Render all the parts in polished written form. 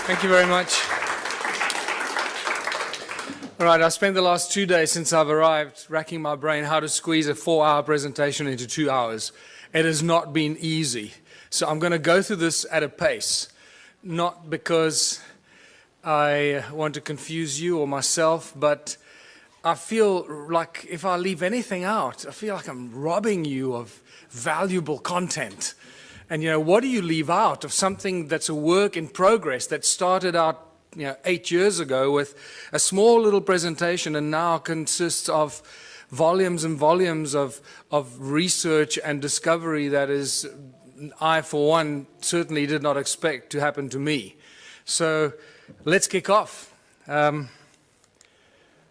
Thank you very much. All right, I spent the last 2 days since I've arrived racking my brain how to squeeze a 4-hour presentation into 2 hours. It has not been easy. So I'm going to go through this at a pace, not because I want to confuse you or myself, but I feel like if I leave anything out, I feel like I'm robbing you of valuable content. And, what do you leave out of something that's a work in progress that started out, 8 years ago with a small little presentation and now consists of volumes and volumes of research and discovery that is, I, for one, certainly did not expect to happen to me. So let's kick off.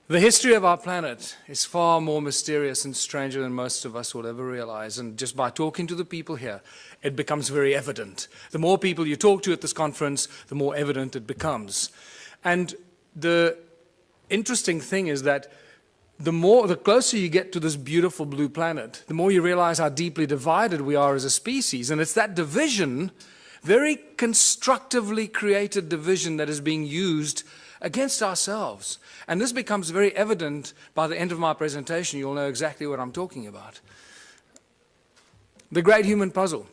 The history of our planet is far more mysterious and stranger than most of us will ever realize. And just by talking to the people here, it becomes very evident. The more people you talk to at this conference, the more evident it becomes. And the interesting thing is that the closer you get to this beautiful blue planet, the more you realize how deeply divided we are as a species. And it's that division, very constructively created division, that is being used against ourselves. And this becomes very evident by the end of my presentation. You'll know exactly what I'm talking about. The great human puzzle.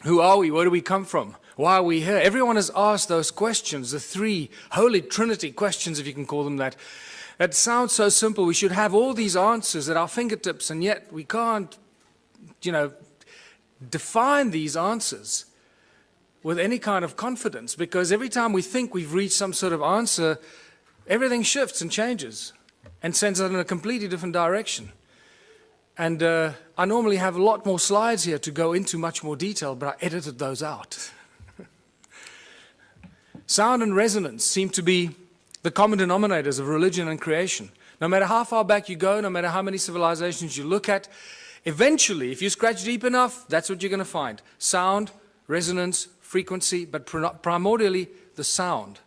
Who are we? Where do we come from? Why are we here? Everyone has asked those questions, the three Holy Trinity questions, if you can call them that. That sounds so simple. We should have all these answers at our fingertips, and yet we can't, define these answers with any kind of confidence, because every time we think we've reached some sort of answer, everything shifts and changes and sends us in a completely different direction. And I normally have a lot more slides here to go into much more detail, but I edited those out. Sound and resonance seem to be the common denominators of religion and creation. No matter how far back you go, no matter how many civilizations you look at, eventually, if you scratch deep enough, that's what you're going to find. Sound, resonance, frequency, but primordially the sound.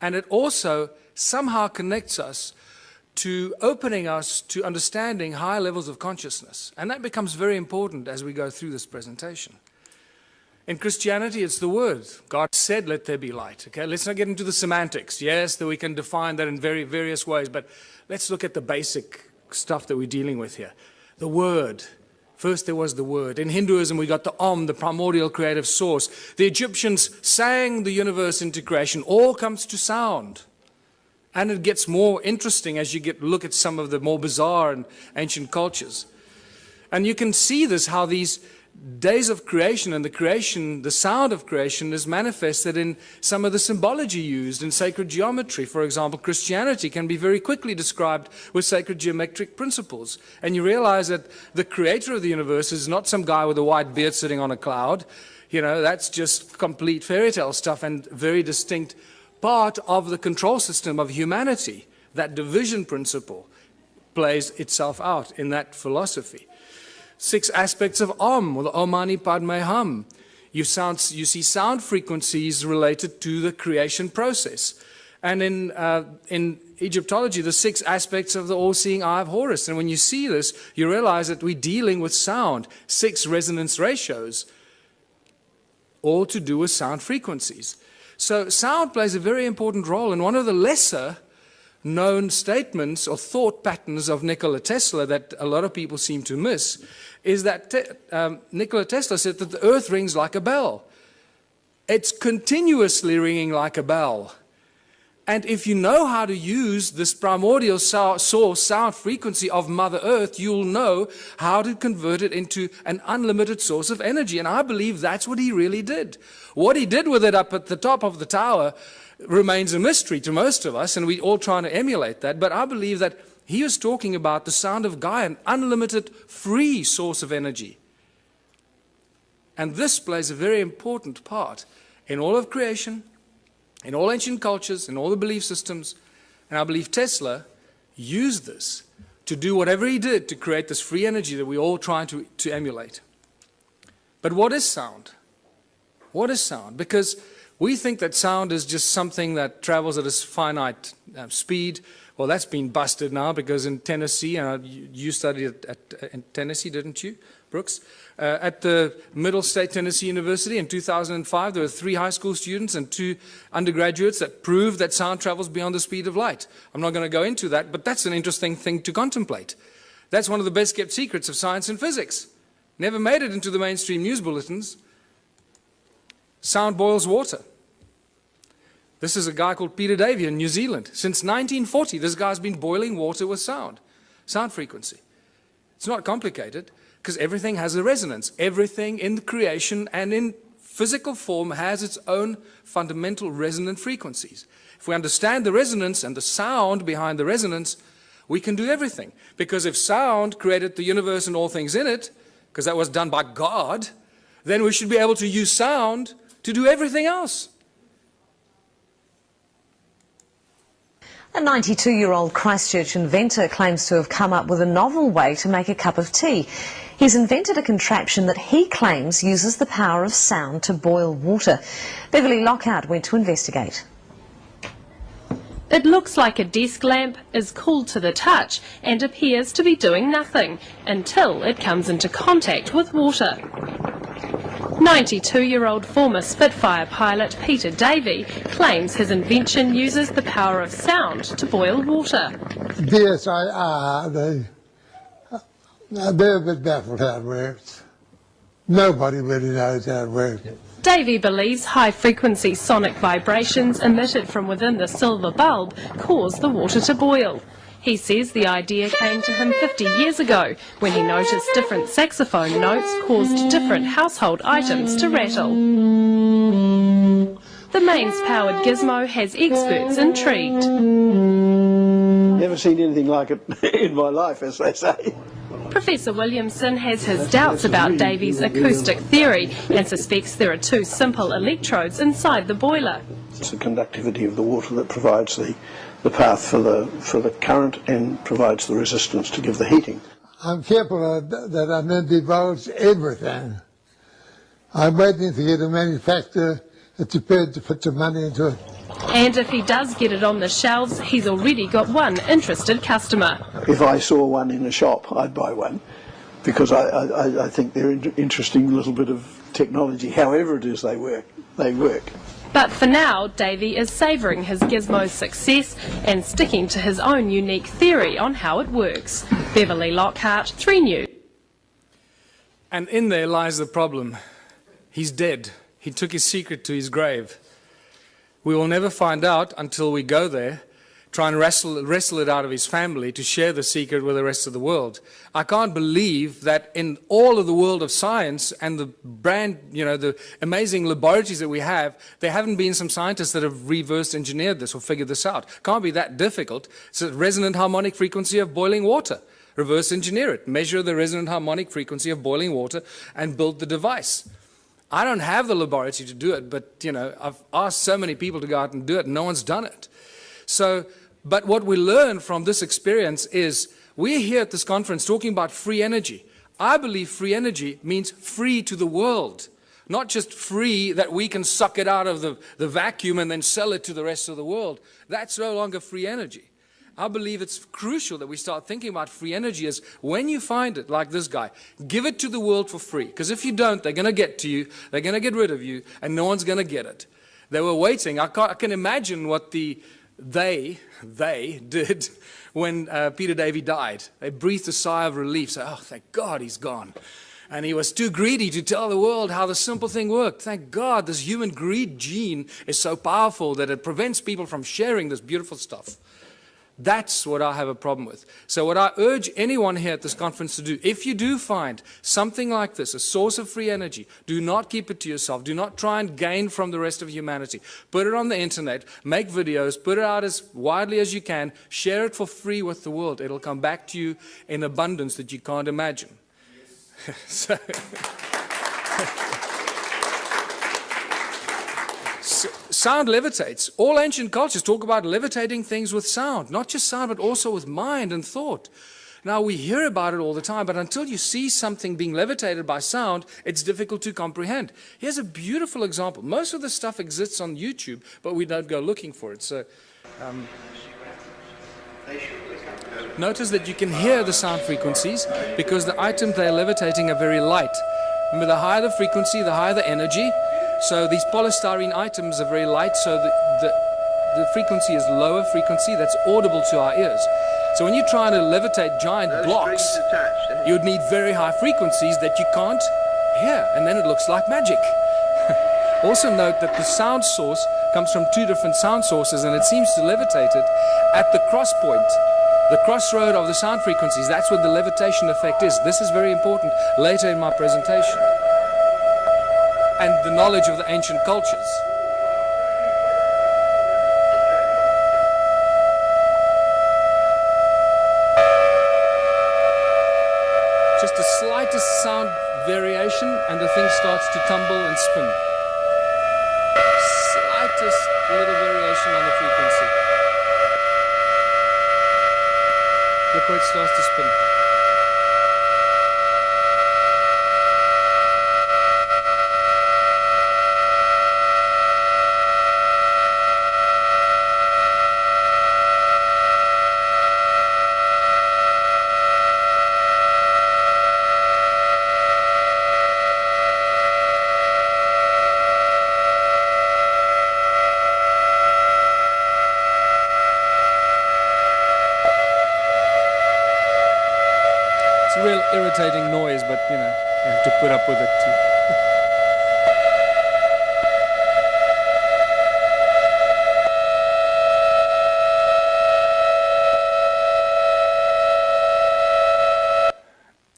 And it also somehow connects us to opening us to understanding high levels of consciousness. And that becomes very important as we go through this presentation. In Christianity, it's the word. God said, let there be light. Okay, let's not get into the semantics. Yes, that we can define that in very various ways, but let's look at the basic stuff that we're dealing with here. The word. First there was the word. In Hinduism, we got the Om, the primordial creative source. The Egyptians sang the universe into creation. All comes to sound. And it gets more interesting as you look at some of the more bizarre and ancient cultures. And you can see this, how these days of creation and the sound of creation is manifested in some of the symbology used in sacred geometry. For example, Christianity can be very quickly described with sacred geometric principles. And you realize that the creator of the universe is not some guy with a white beard sitting on a cloud. That's just complete fairy tale stuff and very distinct part of the control system of humanity. That division principle plays itself out in that philosophy. 6 aspects of Om, or the Om Mani Padme Hum. You see sound frequencies related to the creation process. And in Egyptology, the 6 aspects of the all-seeing eye of Horus. And when you see this, you realize that we're dealing with sound, 6 resonance ratios, all to do with sound frequencies. So sound plays a very important role, and one of the lesser known statements or thought patterns of Nikola Tesla that a lot of people seem to miss is that Nikola Tesla said that the earth rings like a bell. It's continuously ringing like a bell. And if you know how to use this primordial source sound frequency of Mother Earth, you'll know how to convert it into an unlimited source of energy. And I believe that's what he really did. What he did with it up at the top of the tower remains a mystery to most of us, and we're all trying to emulate that. But I believe that he was talking about the sound of Gaia, an unlimited free source of energy. And this plays a very important part in all of creation, in all ancient cultures, in all the belief systems. And I believe Tesla used this to do whatever he did to create this free energy that we're all trying to emulate. But what is sound? What is sound? Because we think that sound is just something that travels at a finite speed. Well, that's been busted now, because in Tennessee, you studied in Tennessee, didn't you? Brooks, at the Middle State Tennessee University in 2005. There were 3 high school students and 2 undergraduates that proved that sound travels beyond the speed of light. I'm not going to go into that, but that's an interesting thing to contemplate. That's one of the best kept secrets of science and physics. Never made it into the mainstream news bulletins. Sound boils water. This is a guy called Peter Davey in New Zealand. Since 1940, this guy's been boiling water with sound frequency. It's not complicated, because everything has a resonance. Everything in the creation and in physical form has its own fundamental resonant frequencies. If we understand the resonance and the sound behind the resonance, we can do everything. Because if sound created the universe and all things in it, because that was done by God, then we should be able to use sound to do everything else. A 92-year-old Christchurch inventor claims to have come up with a novel way to make a cup of tea. He's invented a contraption that he claims uses the power of sound to boil water. Beverly Lockhart went to investigate. It looks like a desk lamp, is cool to the touch and appears to be doing nothing until it comes into contact with water. 92-year-old former Spitfire pilot Peter Davey claims his invention uses the power of sound to boil water. Yes, they're a bit baffled how it works. Nobody really knows how it works. Davey believes high-frequency sonic vibrations emitted from within the silver bulb cause the water to boil. He says the idea came to him 50 years ago when he noticed different saxophone notes caused different household items to rattle. The mains-powered gizmo has experts intrigued. Never seen anything like it in my life, as they say. Professor Williamson has his doubts about Davey's acoustic theory and suspects there are 2 simple electrodes inside the boiler. It's the conductivity of the water that provides the path for the current and provides the resistance to give the heating. I'm careful that I don't divulge everything. I'm waiting to get a manufacturer that's prepared to put some money into it. And if he does get it on the shelves, he's already got one interested customer. If I saw one in a shop, I'd buy one, because I think they're an interesting little bit of technology. However it is they work. But for now, Davey is savouring his gizmo's success and sticking to his own unique theory on how it works. Beverly Lockhart, 3 News. And in there lies the problem. He's dead. He took his secret to his grave. We will never find out until we go there, try and wrestle it out of his family to share the secret with the rest of the world. I can't believe that in all of the world of science and the the amazing laboratories that we have, there haven't been some scientists that have reverse engineered this or figured this out. Can't be that difficult. It's a resonant harmonic frequency of boiling water. Reverse engineer it. Measure the resonant harmonic frequency of boiling water and build the device. I don't have the laboratory to do it, but I've asked so many people to go out and do it, and no one's done it. So, but what we learn from this experience is we're here at this conference talking about free energy. I believe free energy means free to the world, not just free that we can suck it out of the vacuum and then sell it to the rest of the world. That's no longer free energy. I believe it's crucial that we start thinking about free energy as when you find it, like this guy, give it to the world for free. Because if you don't, they're going to get to you, they're going to get rid of you, and no one's going to get it. They were waiting. I can imagine what they did when Peter Davey died. They breathed a sigh of relief, say, oh, thank God he's gone. And he was too greedy to tell the world how the simple thing worked. Thank God this human greed gene is so powerful that it prevents people from sharing this beautiful stuff. That's what I have a problem with. So what I urge anyone here at this conference to do, if you do find something like this, a source of free energy, do not keep it to yourself. Do not try and gain from the rest of humanity. Put it on the internet, make videos, put it out as widely as you can, share it for free with the world. It'll come back to you in abundance that you can't imagine. Yes. Sound levitates. All ancient cultures talk about levitating things with sound, not just sound, but also with mind and thought. Now, we hear about it all the time, but until you see something being levitated by sound, it's difficult to comprehend. Here's a beautiful example. Most of the stuff exists on YouTube, but we don't go looking for it. So, Notice that you can hear the sound frequencies because the items they're levitating are very light. Remember, the higher the frequency, the higher the energy. So these polystyrene items are very light, so the frequency is lower frequency that's audible to our ears. So when you're trying to levitate giant blocks, you would need very high frequencies that you can't hear, and then it looks like magic. Also note that the sound source comes from two different sound sources, and it seems to levitate it at the cross point, the crossroad of the sound frequencies. That's what the levitation effect is. This is very important later in my presentation. And the knowledge of the ancient cultures. Just the slightest sound variation and the thing starts to tumble and spin. Slightest little variation on the frequency. Look where it starts to spin. Real irritating noise, but you know, you have to put up with it too.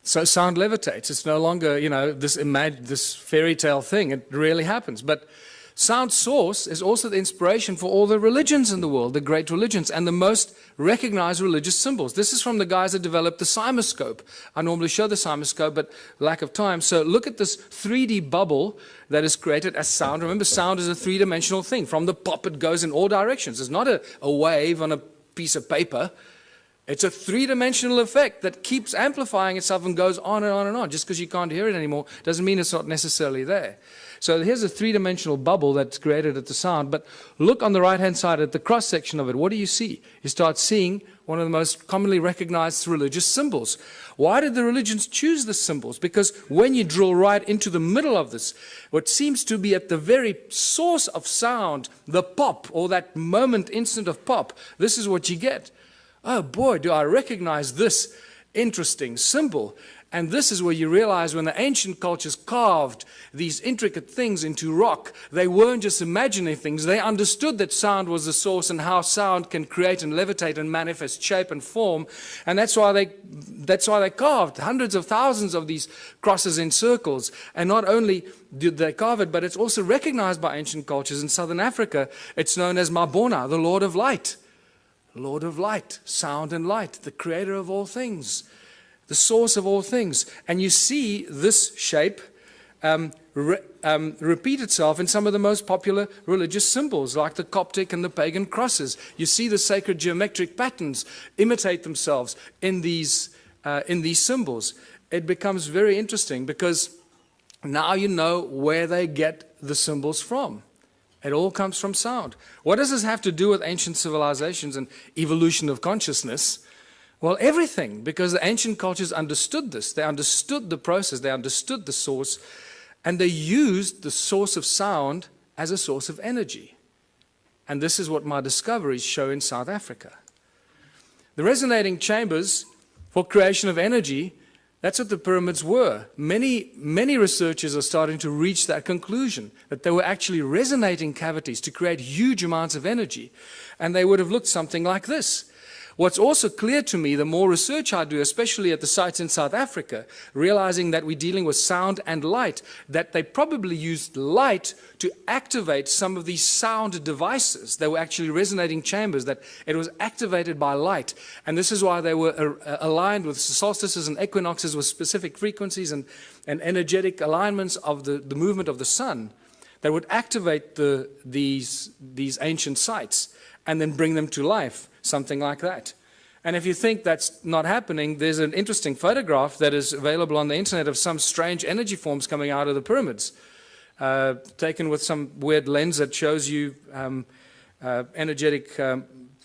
So sound levitates. It's no longer, you know, this fairy tale thing. It really happens. But sound source is also the inspiration for all the religions in the world, the great religions, and the most recognized religious symbols. This is from the guys that developed the cymoscope. I normally show the cymoscope, but lack of time. So look at this 3D bubble that is created as sound. Remember, sound is a three-dimensional thing. From the pop, it goes in all directions. It's not a wave on a piece of paper. It's a three-dimensional effect that keeps amplifying itself and goes on and on and on. Just because you can't hear it anymore doesn't mean it's not necessarily there. So here's a three-dimensional bubble that's created at the sound, but look on the right-hand side at the cross-section of it. What do you see? You start seeing one of the most commonly recognized religious symbols. Why did the religions choose the symbols? Because when you drill right into the middle of this, what seems to be at the very source of sound, the pop, or that moment, instant of pop, this is what you get. Oh boy, do I recognize this interesting symbol. And this is where you realize when the ancient cultures carved these intricate things into rock, they weren't just imagining things. They understood that sound was the source and how sound can create and levitate and manifest shape and form. And that's why they carved hundreds of thousands of these crosses in circles. And not only did they carve it, but it's also recognized by ancient cultures. In southern Africa, it's known as Mabona, the Lord of Light. Lord of Light, sound and light, the creator of all things. The source of all things. And you see this shape repeat itself in some of the most popular religious symbols, like the Coptic and the pagan crosses. You see the sacred geometric patterns imitate themselves in these symbols. It becomes very interesting because now you know where they get the symbols from. It all comes from sound. What does this have to do with ancient civilizations and evolution of consciousness? Well, everything, because the ancient cultures understood this. They understood the process, they understood the source, and they used the source of sound as a source of energy. And this is what my discoveries show in South Africa. The resonating chambers for creation of energy, that's what the pyramids were. Many researchers are starting to reach that conclusion, that they were actually resonating cavities to create huge amounts of energy. And they would have looked something like this. What's also clear to me, the more research I do, especially at the sites in South Africa, realizing that we're dealing with sound and light, that they probably used light to activate some of these sound devices. They were actually resonating chambers, that it was activated by light. And this is why they were aligned with solstices and equinoxes with specific frequencies and energetic alignments of the movement of the sun that would activate these ancient sites and then bring them to life. Something like that. And if you think that's not happening, there's an interesting photograph that is available on the internet of some strange energy forms coming out of the pyramids, taken with some weird lens that shows you energetic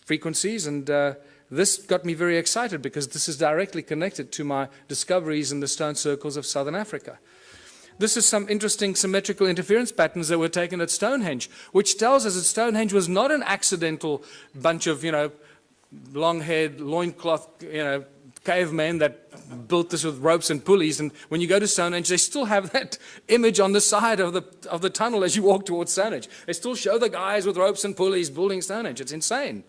frequencies, and this got me very excited because this is directly connected to my discoveries in the stone circles of southern Africa. This is some interesting symmetrical interference patterns that were taken at Stonehenge, which tells us that Stonehenge was not an accidental bunch of, long-haired, loincloth, cavemen that built this with ropes and pulleys. And when you go to Stonehenge, they still have that image on the side of the tunnel as you walk towards Stonehenge. They still show the guys with ropes and pulleys building Stonehenge. It's insane.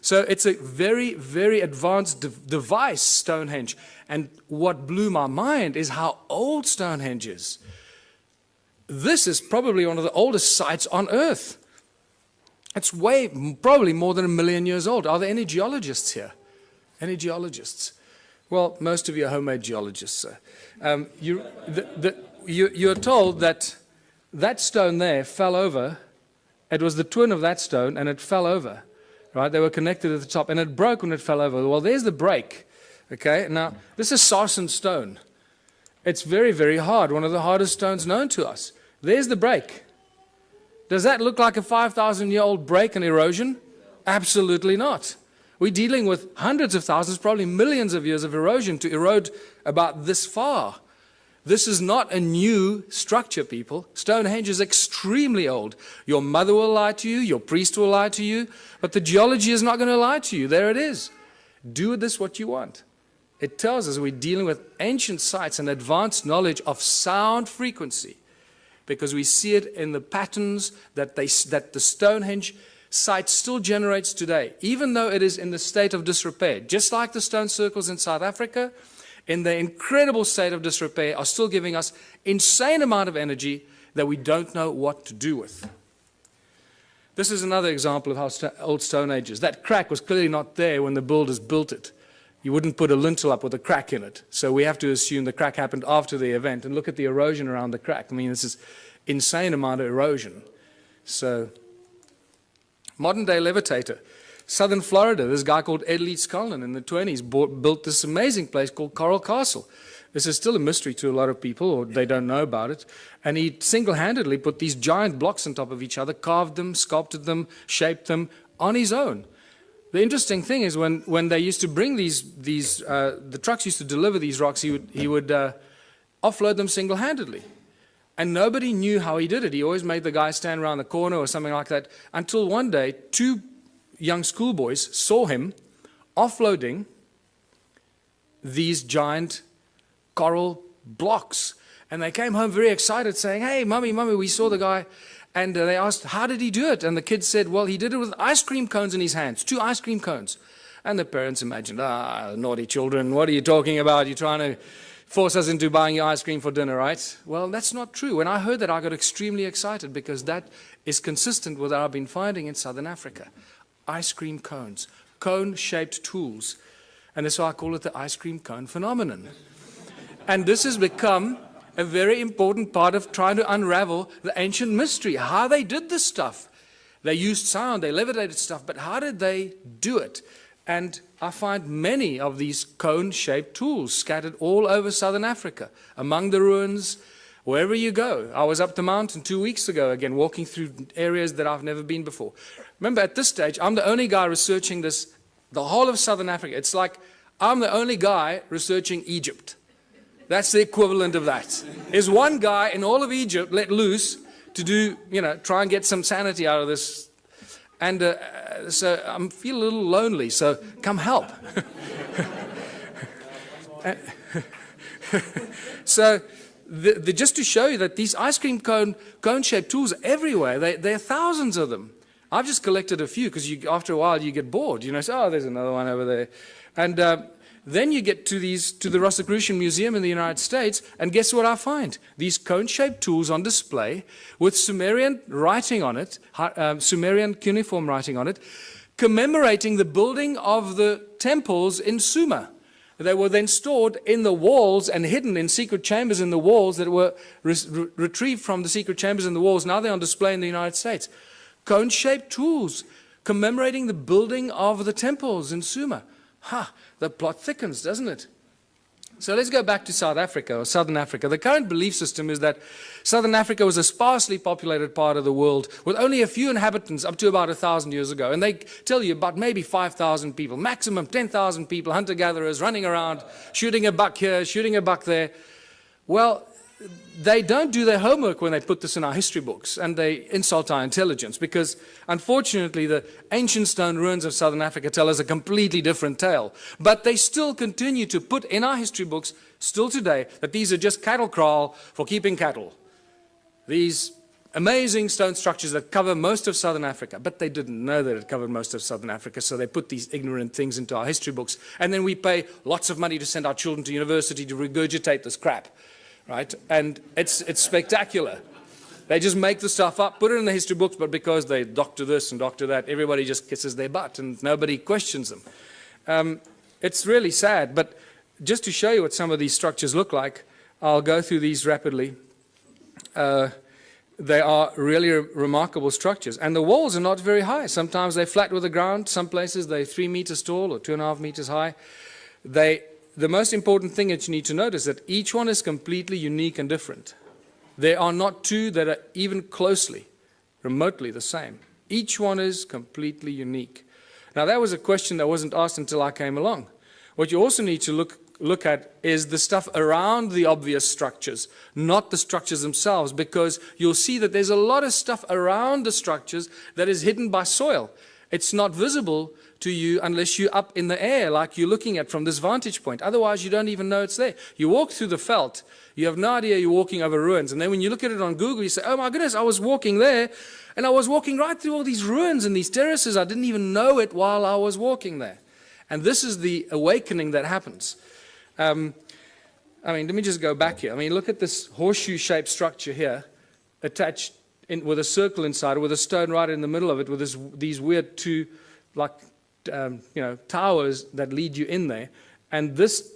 So it's a very, very advanced device, Stonehenge. And what blew my mind is how old Stonehenge is. This is probably one of the oldest sites on Earth. It's probably more than 1 million years old. Are there any geologists here? Any geologists? Well, most of you are homemade geologists. You're told that that stone there fell over. It was the twin of that stone, and it fell over. Right? They were connected at the top, and it broke when it fell over. Well, there's the break. Okay, now this is sarsen stone. It's very, very hard, one of the hardest stones known to us. There's the break. Does that look like a 5,000-year-old break and erosion? Absolutely not. We're dealing with hundreds of thousands, probably millions of years of erosion to erode about this far. This is not a new structure, people. Stonehenge is extremely old. Your mother will lie to you, your priest will lie to you, but the geology is not going to lie to you. There it is. Do with this what you want. It tells us we're dealing with ancient sites and advanced knowledge of sound frequency, because we see it in the patterns that the Stonehenge site still generates today, even though it is in the state of disrepair. Just like the stone circles in South Africa, in the incredible state of disrepair, are still giving us insane amount of energy that we don't know what to do with. This is another example of how old Stone Age is. That crack was clearly not there when the builders built it. You wouldn't put a lintel up with a crack in it. So we have to assume the crack happened after the event. And look at the erosion around the crack. I mean, this is insane amount of erosion. So, modern day levitator. Southern Florida, this guy called Ed Leeds Cullen in the 20s built this amazing place called Coral Castle. This is still a mystery to a lot of people, or they don't know about it. And he single-handedly put these giant blocks on top of each other, carved them, sculpted them, shaped them on his own. The interesting thing is when they used to bring the trucks used to deliver these rocks, he would offload them single-handedly. And nobody knew how he did it. He always made the guy stand around the corner or something like that, until one day, 2 young schoolboys saw him offloading these giant coral blocks. And they came home very excited saying, "Hey, Mummy, we saw the guy." And they asked, "How did he do it?" And the kid said, "Well, he did it with ice cream cones in his hands, 2 ice cream cones." And the parents imagined, naughty children, what are you talking about? You're trying to force us into buying your ice cream for dinner, right? Well, that's not true. When I heard that, I got extremely excited, because that is consistent with what I've been finding in southern Africa. Ice cream cones, cone-shaped tools. And that's why I call it the ice cream cone phenomenon. And this has become a very important part of trying to unravel the ancient mystery, how they did this stuff. They used sound, they levitated stuff, but how did they do it? And I find many of these cone-shaped tools scattered all over southern Africa, among the ruins, wherever you go. I was up the mountain 2 weeks ago, again, walking through areas that I've never been before. Remember, at this stage, I'm the only guy researching this, the whole of southern Africa. It's like I'm the only guy researching Egypt. That's the equivalent of that. There's one guy in all of Egypt let loose to do, try and get some sanity out of this. And so I feel a little lonely, so come help. So just to show you that these ice cream cone-shaped tools are everywhere. There are thousands of them. I've just collected a few, because after a while you get bored. Say, oh, there's another one over there. And then you get to the Rosicrucian Museum in the United States, and guess what I find? These cone-shaped tools on display with Sumerian writing on it, Sumerian cuneiform writing on it, commemorating the building of the temples in Sumer. They were then stored in the walls and hidden in secret chambers in the walls that were retrieved from the secret chambers in the walls. Now they're on display in the United States. Cone-shaped tools commemorating the building of the temples in Sumer. The plot thickens, doesn't it? So let's go back to South Africa, or Southern Africa. The current belief system is that Southern Africa was a sparsely populated part of the world with only a few inhabitants up to about 1,000 years ago. And they tell you about maybe 5,000 people, maximum 10,000 people, hunter-gatherers running around, shooting a buck here, shooting a buck there. Well, they don't do their homework when they put this in our history books, and they insult our intelligence, because unfortunately the ancient stone ruins of Southern Africa tell us a completely different tale. But they still continue to put in our history books, still today, that these are just cattle kraal for keeping cattle. These amazing stone structures that cover most of Southern Africa, but they didn't know that it covered most of Southern Africa, so they put these ignorant things into our history books, and then we pay lots of money to send our children to university to regurgitate this crap. Right? And it's spectacular. They just make the stuff up, put it in the history books, but because they doctor this and doctor that, everybody just kisses their butt and nobody questions them. It's really sad, but just to show you what some of these structures look like, I'll go through these rapidly. They are really remarkable structures. And the walls are not very high. Sometimes they're flat with the ground. Some places they're 3 meters tall or 2.5 meters high. The most important thing that you need to notice is that each one is completely unique and different. There are not two that are even closely, remotely the same. Each one is completely unique. Now that was a question that wasn't asked until I came along. What you also need to look at is the stuff around the obvious structures, not the structures themselves, because you'll see that there's a lot of stuff around the structures that is hidden by soil. It's not visible to you unless you're up in the air, like you're looking at from this vantage point. Otherwise, you don't even know it's there. You walk through the veld, you have no idea you're walking over ruins. And then when you look at it on Google, you say, oh my goodness, I was walking there, and I was walking right through all these ruins and these terraces. I didn't even know it while I was walking there. And this is the awakening that happens. I mean, let me just go back here. I mean, look at this horseshoe-shaped structure here, attached with a circle inside, with a stone right in the middle of it, with these weird two, like, towers that lead you in there. And this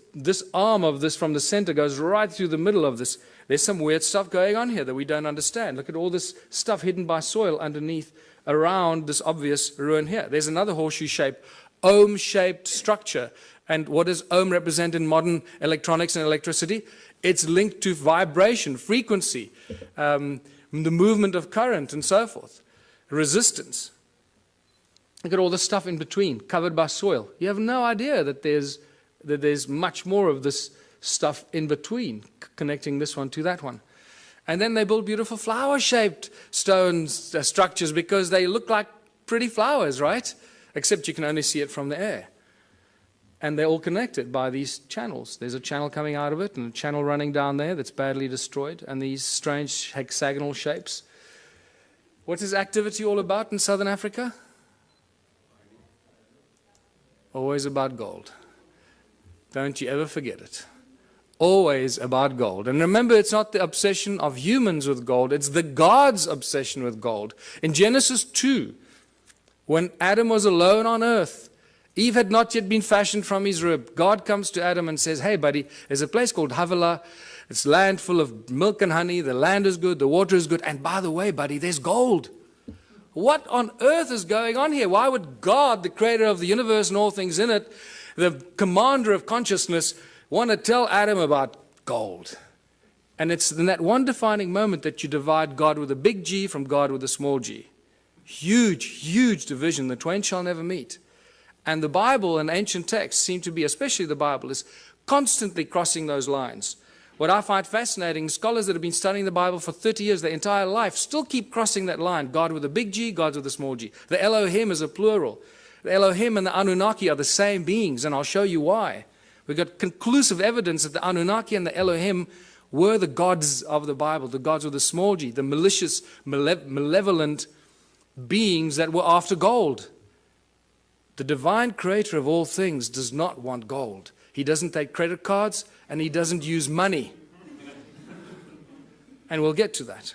arm of this from the center goes right through the middle of this. There's some weird stuff going on here that we don't understand. Look at all this stuff hidden by soil underneath, around this obvious ruin here. There's another horseshoe-shaped, ohm-shaped structure. And what does ohm represent in modern electronics and electricity? It's linked to vibration, frequency, the movement of current, and so forth. Resistance. Look at all the stuff in between, covered by soil. You have no idea that there's much more of this stuff in between, connecting this one to that one. And then they build beautiful flower-shaped stone structures because they look like pretty flowers, right? Except you can only see it from the air. And they're all connected by these channels. There's a channel coming out of it and a channel running down there that's badly destroyed, and these strange hexagonal shapes. What is activity all about in Southern Africa? Always about gold. Don't you ever forget it. Always about gold. And remember, it's not the obsession of humans with gold, it's the God's obsession with gold. In Genesis 2, when Adam was alone on earth, Eve had not yet been fashioned from his rib. God comes to Adam and says, hey buddy, there's a place called Havilah. It's land full of milk and honey. The land is good, the water is good. And by the way, buddy, there's gold. What on earth is going on here? Why would God, the creator of the universe and all things in it, the commander of consciousness, want to tell Adam about gold? And it's in that one defining moment that you divide God with a big G from God with a small g. Huge, huge division. The twain shall never meet. And the Bible and ancient texts seem to be, especially the Bible, is constantly crossing those lines. What I find fascinating, scholars that have been studying the Bible for 30 years, their entire life, still keep crossing that line. God with a big G, God with a small g. The Elohim is a plural. The Elohim and the Annunaki are the same beings, and I'll show you why. We've got conclusive evidence that the Annunaki and the Elohim were the gods of the Bible, the gods with a small g, the malicious, malevolent beings that were after gold. The divine creator of all things does not want gold. He doesn't take credit cards, and he doesn't use money. And we'll get to that.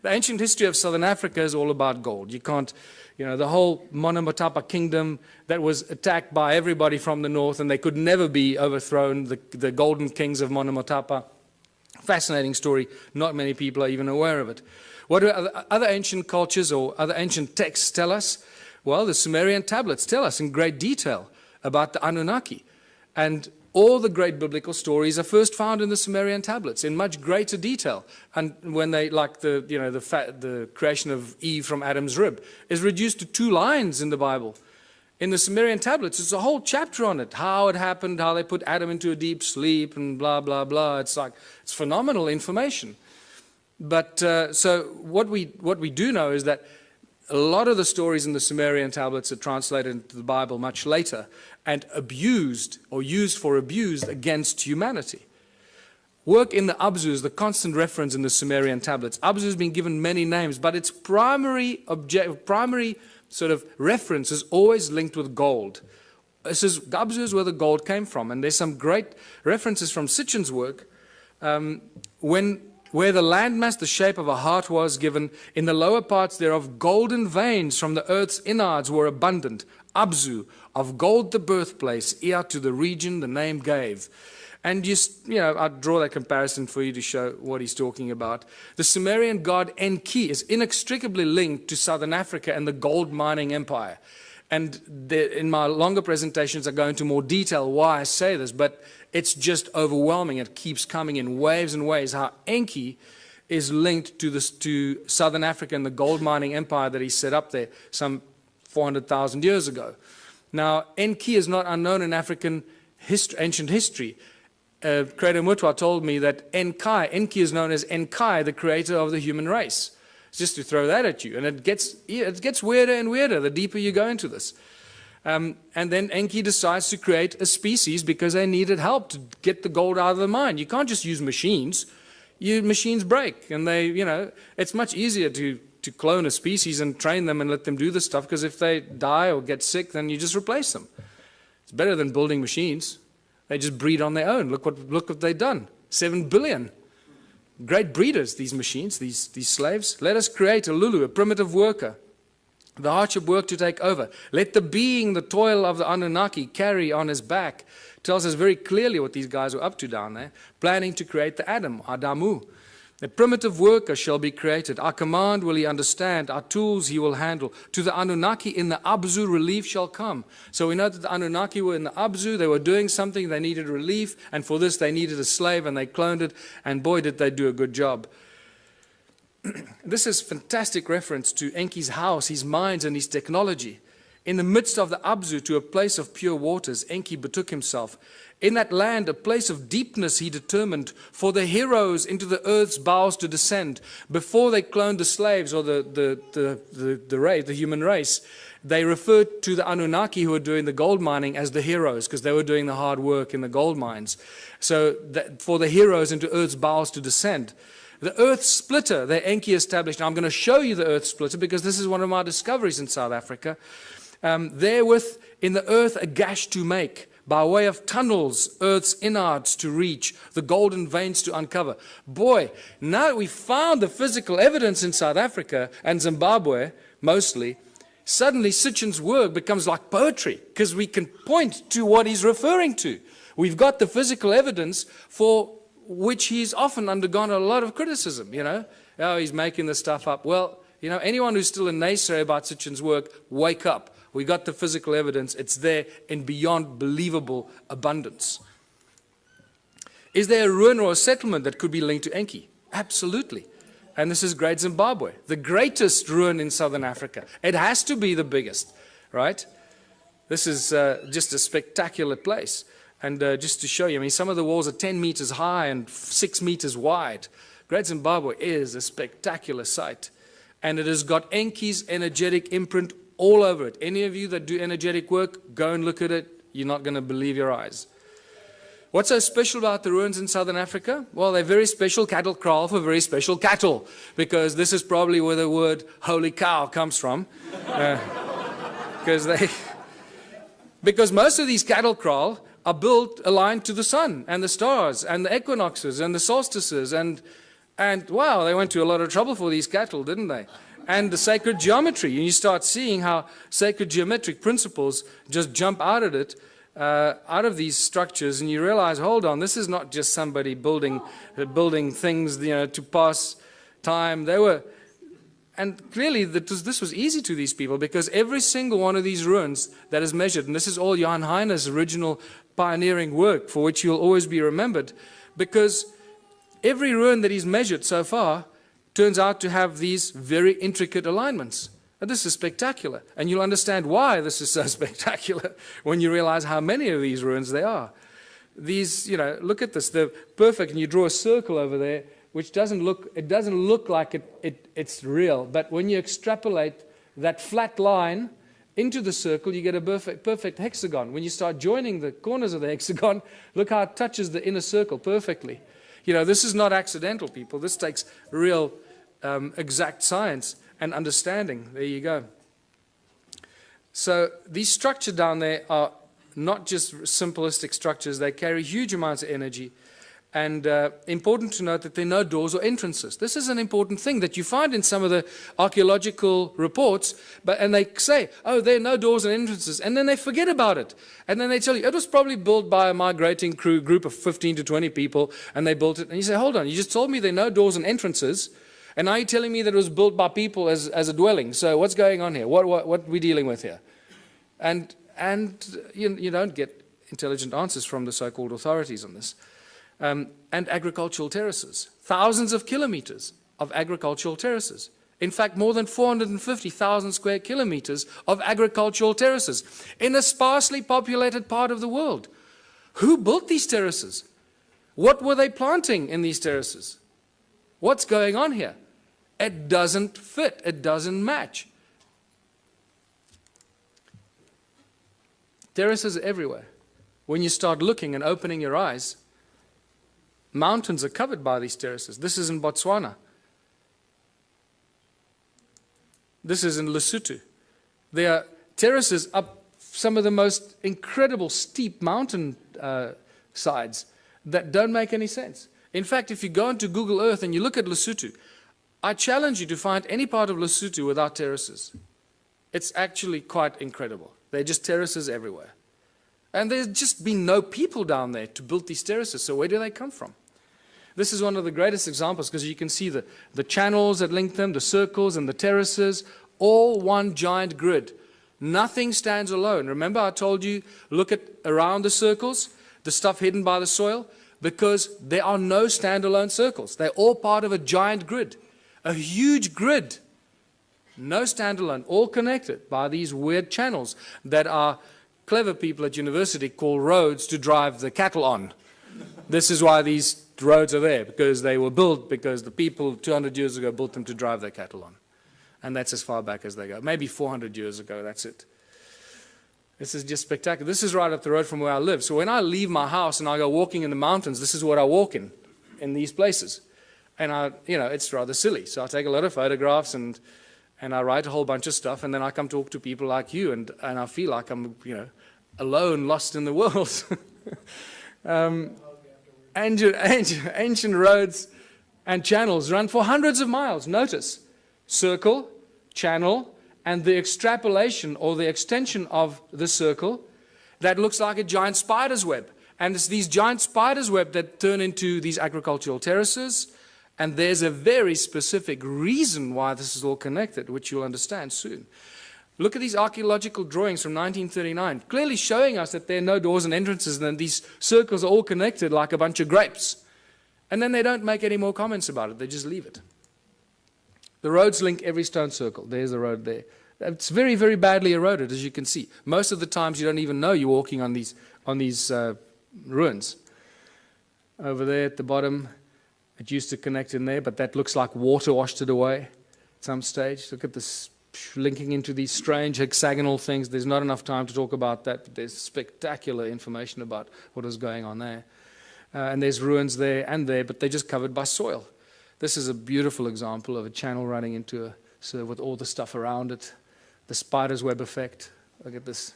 The ancient history of Southern Africa is all about gold. You can't, the whole Monomotapa kingdom that was attacked by everybody from the north, and they could never be overthrown, the golden kings of Monomotapa. Fascinating story. Not many people are even aware of it. What do other ancient cultures or other ancient texts tell us? Well, the Sumerian tablets tell us in great detail about the Annunaki. And all the great biblical stories are first found in the Sumerian tablets in much greater detail. And when they, like the creation of Eve from Adam's rib, is reduced to 2 lines in the Bible. In the Sumerian tablets, it's a whole chapter on it, how it happened, how they put Adam into a deep sleep, and blah, blah, blah. It's phenomenal information. But so what we do know is that a lot of the stories in the Sumerian tablets are translated into the Bible much later and abused or used for abuse against humanity. Work in the Abzu is the constant reference in the Sumerian tablets. Abzu has been given many names, but its primary sort of reference is always linked with gold. This is Abzu is where the gold came from, and there's some great references from Sitchin's work where the landmass, the shape of a heart was given, in the lower parts thereof golden veins from the earth's innards were abundant. Abzu, of gold the birthplace, Ea to the region the name gave. And I'll draw that comparison for you to show what he's talking about. The Sumerian god Enki is inextricably linked to Southern Africa and the gold mining empire. And in my longer presentations, I go into more detail why I say this, but it's just overwhelming. It keeps coming in waves and waves, how Enki is linked to Southern Africa and the gold mining empire that he set up there some 400,000 years ago. Now, Enki is not unknown in African ancient history. Creator Mutwa told me that Enki is known as Enkai, the creator of the human race. Just to throw that at you. And it gets weirder and weirder the deeper you go into this. And then Enki decides to create a species because they needed help to get the gold out of the mine. You can't just use machines. Machines break. And it's much easier to clone a species and train them and let them do this stuff, because if they die or get sick, then you just replace them. It's better than building machines. They just breed on their own. Look what they've done. 7 billion. Great breeders, these machines, these slaves. Let us create a Lulu, a primitive worker. The hardship work to take over. Let the being, the toil of the Annunaki carry on his back. Tells us very clearly what these guys were up to down there. Planning to create the Adam, Adamu. A primitive worker shall be created. Our command will he understand. Our tools he will handle. To the Anunnaki in the Abzu relief shall come. So we know that the Anunnaki were in the Abzu. They were doing something. They needed relief. And for this they needed a slave, and they cloned it. And boy, did they do a good job. This is fantastic reference to Enki's house, his mines, and his technology. In the midst of the Abzu, to a place of pure waters, Enki betook himself. In that land, a place of deepness he determined for the heroes into the earth's bowels to descend. Before they cloned the slaves or the human race, they referred to the Anunnaki who were doing the gold mining as the heroes, because they were doing the hard work in the gold mines. So for the heroes into earth's bowels to descend. The earth splitter that Enki established. Now I'm going to show you the earth splitter because this is one of my discoveries in South Africa. Therewith in the earth a gash to make, by way of tunnels, earth's innards to reach, the golden veins to uncover. Boy, now that we found the physical evidence in South Africa and Zimbabwe, mostly, suddenly Sitchin's work becomes like poetry, because we can point to what he's referring to. We've got the physical evidence for which he's often undergone a lot of criticism, Oh, he's making this stuff up. Well, anyone who's still a naysayer about Sitchin's work, wake up. We got the physical evidence. It's there in beyond believable abundance. Is there a ruin or a settlement that could be linked to Enki? Absolutely. And this is Great Zimbabwe, the greatest ruin in southern Africa. It has to be the biggest, right? This is just a spectacular place. And just to show you, some of the walls are 10 meters high and 6 meters wide. Great Zimbabwe is a spectacular sight. And it has got Enki's energetic imprint all over it. Any of you that do energetic work, go and look at it. You're not going to believe your eyes. What's so special about the ruins in southern Africa? Well, they're very special cattle kraal for very special cattle, because this is probably where the word holy cow comes from. Because most of these cattle kraal are built aligned to the sun and the stars and the equinoxes and the solstices, and wow, they went to a lot of trouble for these cattle, didn't they? And the sacred geometry, and you start seeing how sacred geometric principles just jump out of it, out of these structures, and you realize, hold on, this is not just somebody building things, to pass time. And clearly this was easy to these people, because every single one of these ruins that is measured, and this is all Jan Heine's original pioneering work for which you'll always be remembered, because every ruin that he's measured so far turns out to have these very intricate alignments. And this is spectacular. And you'll understand why this is so spectacular when you realize how many of these ruins there are. These, look at this, they're perfect, and you draw a circle over there, which doesn't look like it's real. But when you extrapolate that flat line into the circle, you get a perfect hexagon. When you start joining the corners of the hexagon, look how it touches the inner circle perfectly. This is not accidental, people. This takes real exact science and understanding. There you go. So these structures down there are not just simplistic structures. They carry huge amounts of energy. And important to note that there are no doors or entrances. This is an important thing that you find in some of the archaeological reports, and they say, oh, there are no doors and entrances, and then they forget about it. And then they tell you, it was probably built by a migrating group of 15 to 20 people, and they built it. And you say, hold on, you just told me there are no doors and entrances, and now you're telling me that it was built by people as a dwelling. So what's going on here? What are we dealing with here? And you don't get intelligent answers from the so-called authorities on this. And agricultural terraces. Thousands of kilometers of agricultural terraces. In fact, more than 450,000 square kilometers of agricultural terraces in a sparsely populated part of the world. Who built these terraces? What were they planting in these terraces? What's going on here? It doesn't fit. It doesn't match. Terraces are everywhere. When you start looking and opening your eyes, mountains are covered by these terraces. This is in Botswana. This is in Lesotho. There are terraces up some of the most incredible steep mountain sides that don't make any sense. In fact, if you go into Google Earth and you look at Lesotho, I challenge you to find any part of Lesotho without terraces. It's actually quite incredible. There are just terraces everywhere. And there's just been no people down there to build these terraces, so where do they come from? This is one of the greatest examples, because you can see the channels that link them, the circles and the terraces, all one giant grid. Nothing stands alone. Remember I told you, look at around the circles, the stuff hidden by the soil, because there are no standalone circles. They're all part of a giant grid, a huge grid. No standalone, all connected by these weird channels that are clever people at university call roads to drive the cattle on. This is why these roads are there, because they were built because the people 200 years ago built them to drive their cattle on. And that's as far back as they go. Maybe 400 years ago, that's it. This is just spectacular. This is right up the road from where I live. So when I leave my house and I go walking in the mountains, this is what I walk in these places. And it's rather silly. So I take a lot of photographs and I write a whole bunch of stuff, and then I come talk to people like you, and I feel like I'm, alone, lost in the world. Ancient roads and channels run for hundreds of miles. Notice, circle, channel, and the extrapolation or the extension of the circle that looks like a giant spider's web. And it's these giant spider's web that turn into these agricultural terraces. And there's a very specific reason why this is all connected, which you'll understand soon. Look at these archaeological drawings from 1939, clearly showing us that there are no doors and entrances, and these circles are all connected like a bunch of grapes. And then they don't make any more comments about it, they just leave it. The roads link every stone circle. There's the road there. It's very, very badly eroded, as you can see. Most of the times you don't even know you're walking on these ruins. Over there at the bottom, it used to connect in there, but that looks like water washed it away at some stage. Look at this linking into these strange hexagonal things. There's not enough time to talk about that, but there's spectacular information about what is going on there. And there's ruins there and there, but they're just covered by soil. This is a beautiful example of a channel running into with all the stuff around it. The spider's web effect. Look at this.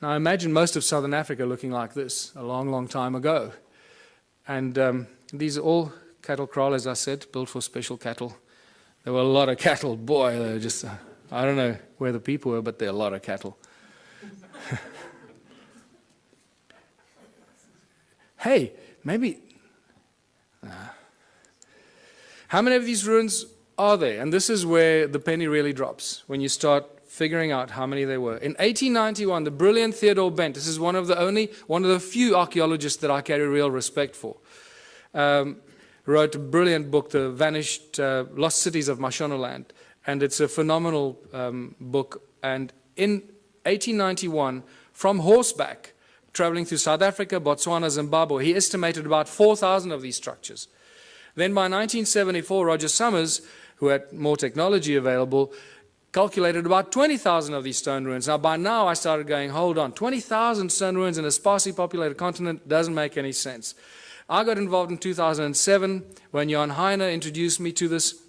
Now imagine most of southern Africa looking like this a long, long time ago. And these are all cattle kraal, as I said, built for special cattle. There were a lot of cattle. Boy, they were just, I don't know where the people were, but there are a lot of cattle. Hey, maybe... How many of these ruins are there? And this is where the penny really drops, when you start figuring out how many there were. In 1891, the brilliant Theodore Bent, this is one of the few archaeologists that I carry real respect for, wrote a brilliant book, The Vanished Lost Cities of Mashonaland, and it's a phenomenal book. And in 1891, from horseback, traveling through South Africa, Botswana, Zimbabwe, he estimated about 4,000 of these structures. Then by 1974, Roger Summers, who had more technology available, calculated about 20,000 of these stone ruins. Now, by now, I started going, hold on, 20,000 stone ruins in a sparsely populated continent doesn't make any sense. I got involved in 2007 when Jan Heine introduced me to this,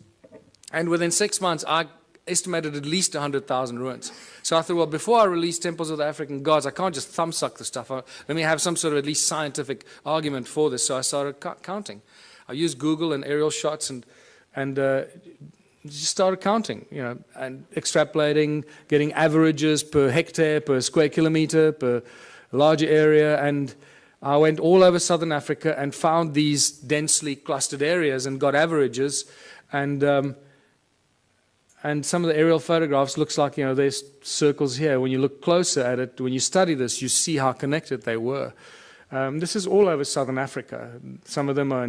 and within 6 months, I estimated at least 100,000 ruins. So I thought, well, before I release Temples of the African Gods, I can't just thumbsuck the stuff. Let me have some sort of at least scientific argument for this. So I started counting. I used Google and aerial shots and just started counting, and extrapolating, getting averages per hectare, per square kilometer, per larger area. And I went all over southern Africa and found these densely clustered areas and got averages. And some of the aerial photographs looks like, there's circles here. When you look closer at it, when you study this, you see how connected they were. This is all over southern Africa. Some of them are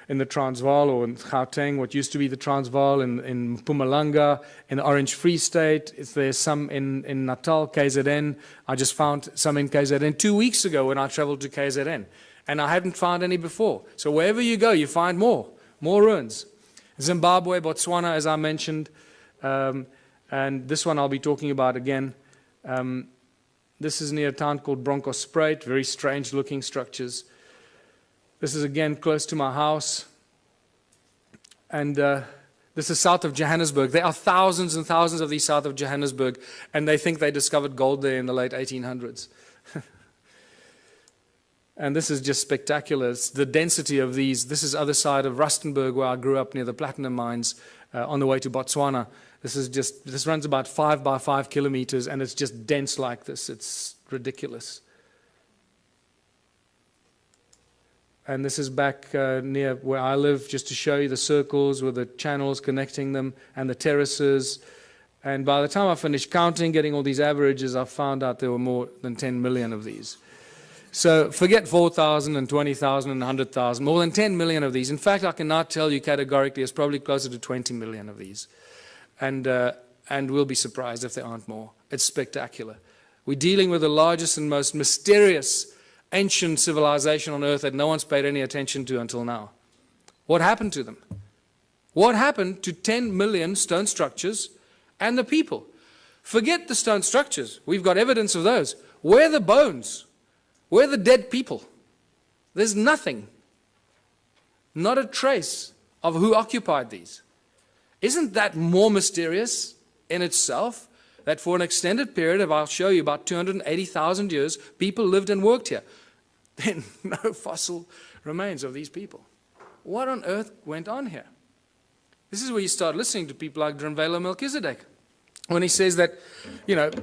in the Transvaal or in Gauteng, what used to be the Transvaal, in Mpumalanga, in the Orange Free State. There's some in Natal, KZN. I just found some in KZN 2 weeks ago when I traveled to KZN. And I hadn't found any before. So wherever you go, you find more ruins. Zimbabwe, Botswana, as I mentioned. And this one I'll be talking about again. This is near a town called Bronkhorstspruit, very strange looking structures. This is again close to my house. And this is south of Johannesburg. There are thousands and thousands of these south of Johannesburg, and they think they discovered gold there in the late 1800s. And this is just spectacular. It's the density of these. This is other side of Rustenburg, where I grew up near the platinum mines on the way to Botswana. This runs about 5 by 5 kilometers, and it's just dense like this. It's ridiculous. And this is back near where I live, just to show you the circles with the channels connecting them and the terraces. And by the time I finished counting, getting all these averages, I found out there were more than 10 million of these. So forget 4,000 and 20,000 and 100,000, more than 10 million of these. In fact, I can now tell you categorically it's probably closer to 20 million of these. And we'll be surprised if there aren't more. It's spectacular. We're dealing with the largest and most mysterious ancient civilization on earth that no one's paid any attention to until now. What happened to them? What happened to 10 million stone structures and the people? Forget the stone structures. We've got evidence of those. Where are the bones? Where are the dead people? There's nothing. Not a trace of who occupied these. Isn't that more mysterious in itself? That for an extended period of, I'll show you, about 280,000 years, people lived and worked here. Then no fossil remains of these people. What on earth went on here? This is where you start listening to people like Drunvalo Melchizedek, when he says that,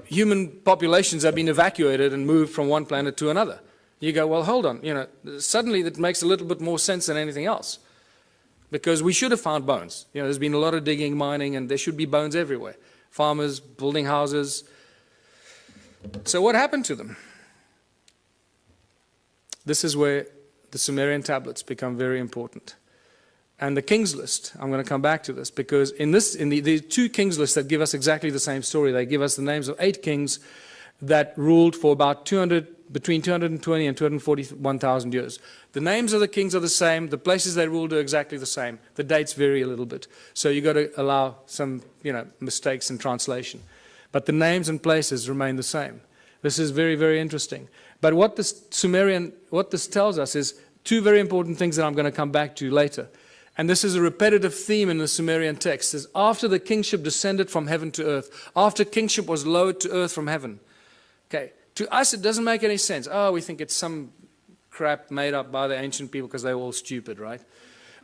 human populations have been evacuated and moved from one planet to another. You go, well, hold on, suddenly that makes a little bit more sense than anything else. Because we should have found bones. There's been a lot of digging, mining, and there should be bones everywhere. Farmers, building houses. So what happened to them? This is where the Sumerian tablets become very important. And the King's List, I'm going to come back to this, because in the two King's Lists that give us exactly the same story. They give us the names of 8 kings that ruled for about between 220 and 241,000 years. The names of the kings are the same. The places they ruled are exactly the same. The dates vary a little bit. So you've got to allow some mistakes in translation. But the names and places remain the same. This is very, very interesting. But what this tells us is 2 very important things that I'm going to come back to later. And this is a repetitive theme in the Sumerian text. Is after the kingship descended from heaven to earth, after kingship was lowered to earth from heaven. Okay, to us it doesn't make any sense. Oh, we think it's some crap made up by the ancient people because they were all stupid, right?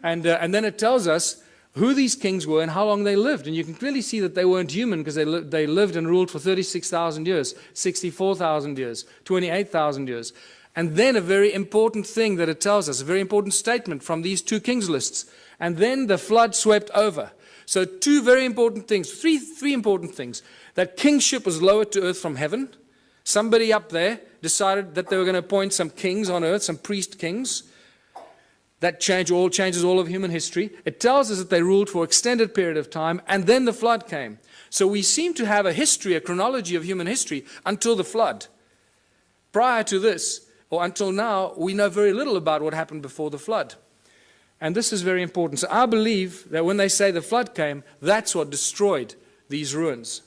And then it tells us who these kings were and how long they lived. And you can clearly see that they weren't human, because they lived and ruled for 36,000 years, 64,000 years, 28,000 years. And then a very important thing that it tells us, a very important statement from these 2 kings lists. And then the flood swept over. So two very important things, three important things. That kingship was lowered to earth from heaven. Somebody up there decided that they were going to appoint some kings on earth, some priest kings. That changes all of human history. It tells us that they ruled for an extended period of time, and then the flood came. So we seem to have a history, a chronology of human history until the flood. Prior to this, or until now, we know very little about what happened before the flood. And this is very important. So I believe that when they say the flood came, that's what destroyed these ruins.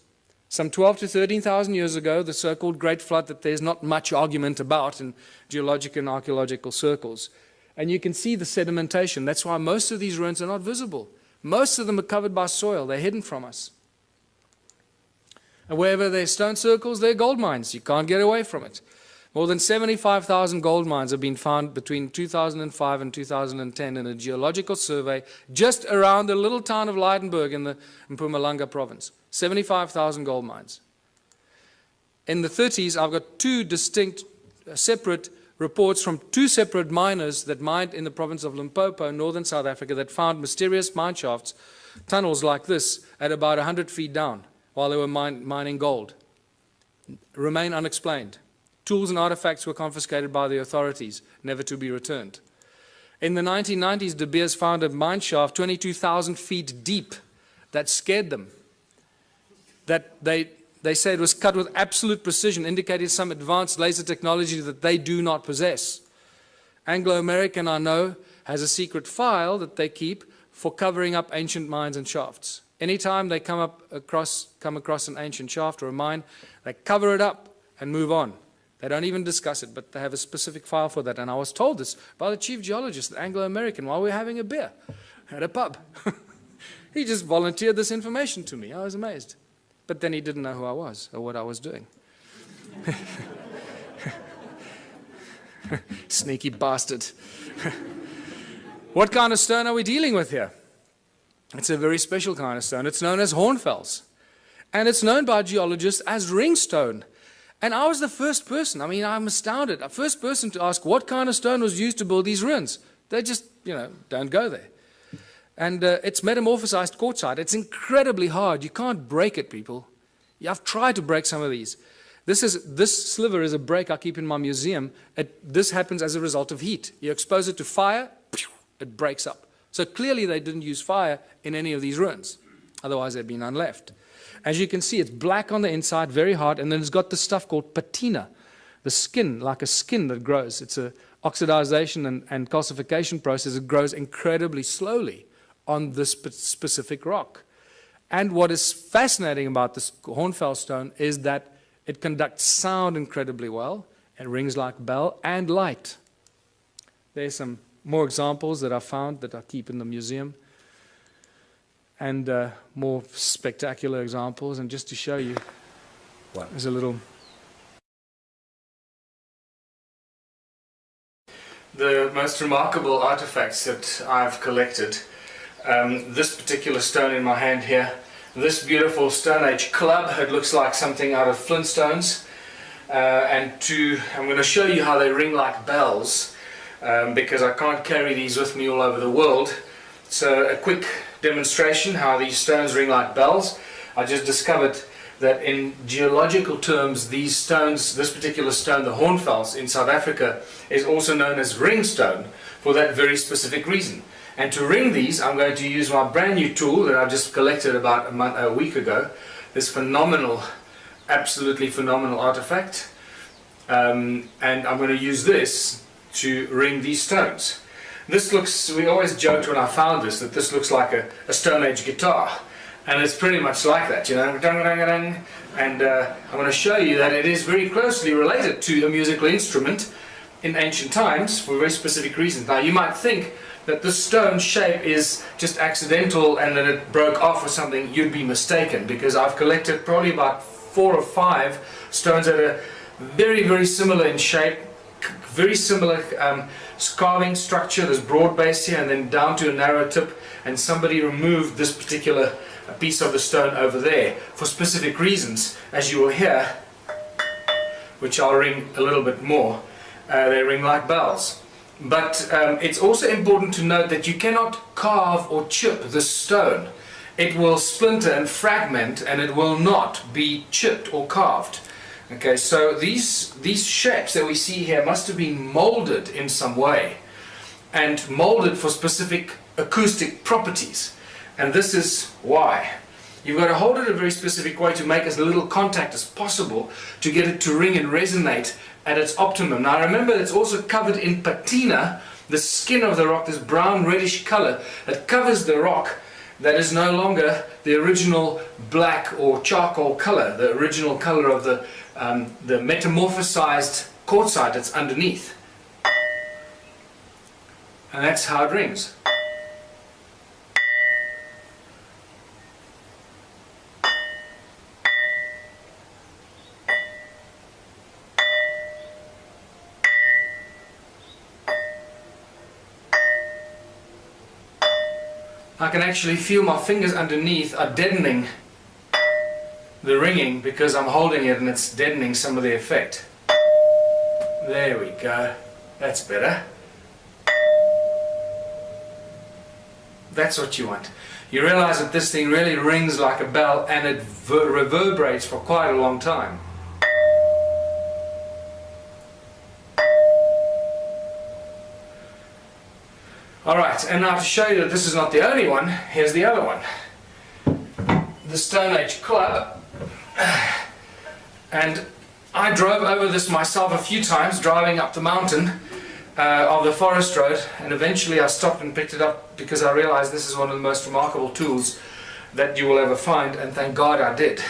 Some 12 to 13,000 years ago, the so-called Great Flood that there's not much argument about in geologic and archaeological circles. And you can see the sedimentation. That's why most of these ruins are not visible. Most of them are covered by soil. They're hidden from us. And wherever there's stone circles, there are gold mines. You can't get away from it. More than 75,000 gold mines have been found between 2005 and 2010 in a geological survey just around the little town of Leidenburg in Mpumalanga province. 75,000 gold mines. In the 30s, I've got two distinct, separate reports from two separate miners that mined in the province of Limpopo, northern South Africa, that found mysterious mine shafts, tunnels like this, at about 100 feet down while they were mining gold. Remain unexplained. Tools and artifacts were confiscated by the authorities, never to be returned. In the 1990s, De Beers found a mine shaft 22,000 feet deep that scared them. That they say it was cut with absolute precision, indicating some advanced laser technology that they do not possess. Anglo-American, I know, has a secret file that they keep for covering up ancient mines and shafts. Anytime they come across an ancient shaft or a mine, they cover it up and move on. They don't even discuss it, but they have a specific file for that. And I was told this by the chief geologist, the Anglo-American, while we were having a beer at a pub. He just volunteered this information to me. I was amazed. But then he didn't know who I was or what I was doing. Sneaky bastard. What kind of stone are we dealing with here? It's a very special kind of stone. It's known as hornfels. And it's known by geologists as ringstone. And I was the first person, I'm astounded, the first person to ask what kind of stone was used to build these ruins. They just, don't go there. And it's metamorphosized quartzite. It's incredibly hard. You can't break it, people. I've tried to break some of these. This sliver is a break I keep in my museum. This happens as a result of heat. You expose it to fire, it breaks up. So clearly they didn't use fire in any of these ruins. Otherwise there'd be none left. As you can see, it's black on the inside, very hard, and then it's got this stuff called patina, the skin, like a skin that grows. It's an oxidization and calcification process. It grows incredibly slowly on this specific rock. And what is fascinating about this hornfels stone is that it conducts sound incredibly well. It rings like bell and light. There's some more examples that I found that I keep in the museum. And more spectacular examples. And just to show you, there's a little... The most remarkable artifacts that I've collected, this particular stone in my hand here, this beautiful Stone Age club, it looks like something out of Flintstones. I'm going to show you how they ring like bells, because I can't carry these with me all over the world. So a quick demonstration how these stones ring like bells. I just discovered that in geological terms, these stones, this particular stone, the hornfels in South Africa, is also known as ringstone for that very specific reason. And to ring these, I'm going to use my brand new tool that I just collected about a week ago. This phenomenal, absolutely phenomenal artifact. And I'm going to use this to ring these stones. This looks, we always joked when I found this, that this looks like a Stone Age guitar. And it's pretty much like that, And I'm going to show you that it is very closely related to a musical instrument in ancient times for very specific reasons. Now you might think that the stone shape is just accidental and that it broke off or something. You'd be mistaken, because I've collected probably about 4 or 5 stones that are very, very similar in shape, very similar carving structure. There's broad base here and then down to a narrow tip, and somebody removed this particular piece of the stone over there for specific reasons, as you will hear, which I'll ring a little bit more. They ring like bells. But it's also important to note that you cannot carve or chip this stone. it will splinter and fragment, and it will not be chipped or carved. Okay, so these shapes that we see here must have been molded in some way, and molded for specific acoustic properties. And this is why. You've got to hold it a very specific way to make as little contact as possible to get it to ring and resonate at its optimum. Now remember, it's also covered in patina, the skin of the rock, this brown reddish color that covers the rock, that is no longer the original black or charcoal color, the original color of the metamorphosized quartzite that's underneath. And that's how it rings. I can actually feel my fingers underneath are deadening the ringing because I'm holding it and it's deadening some of the effect. There we go. That's better. That's what you want. You realize that this thing really rings like a bell and it reverberates for quite a long time. Alright, and now to show you that this is not the only one, here's the other one. The Stone Age Club. And I drove over this myself a few times, driving up the mountain of the forest road, and eventually I stopped and picked it up because I realized this is one of the most remarkable tools that you will ever find, and thank God I did.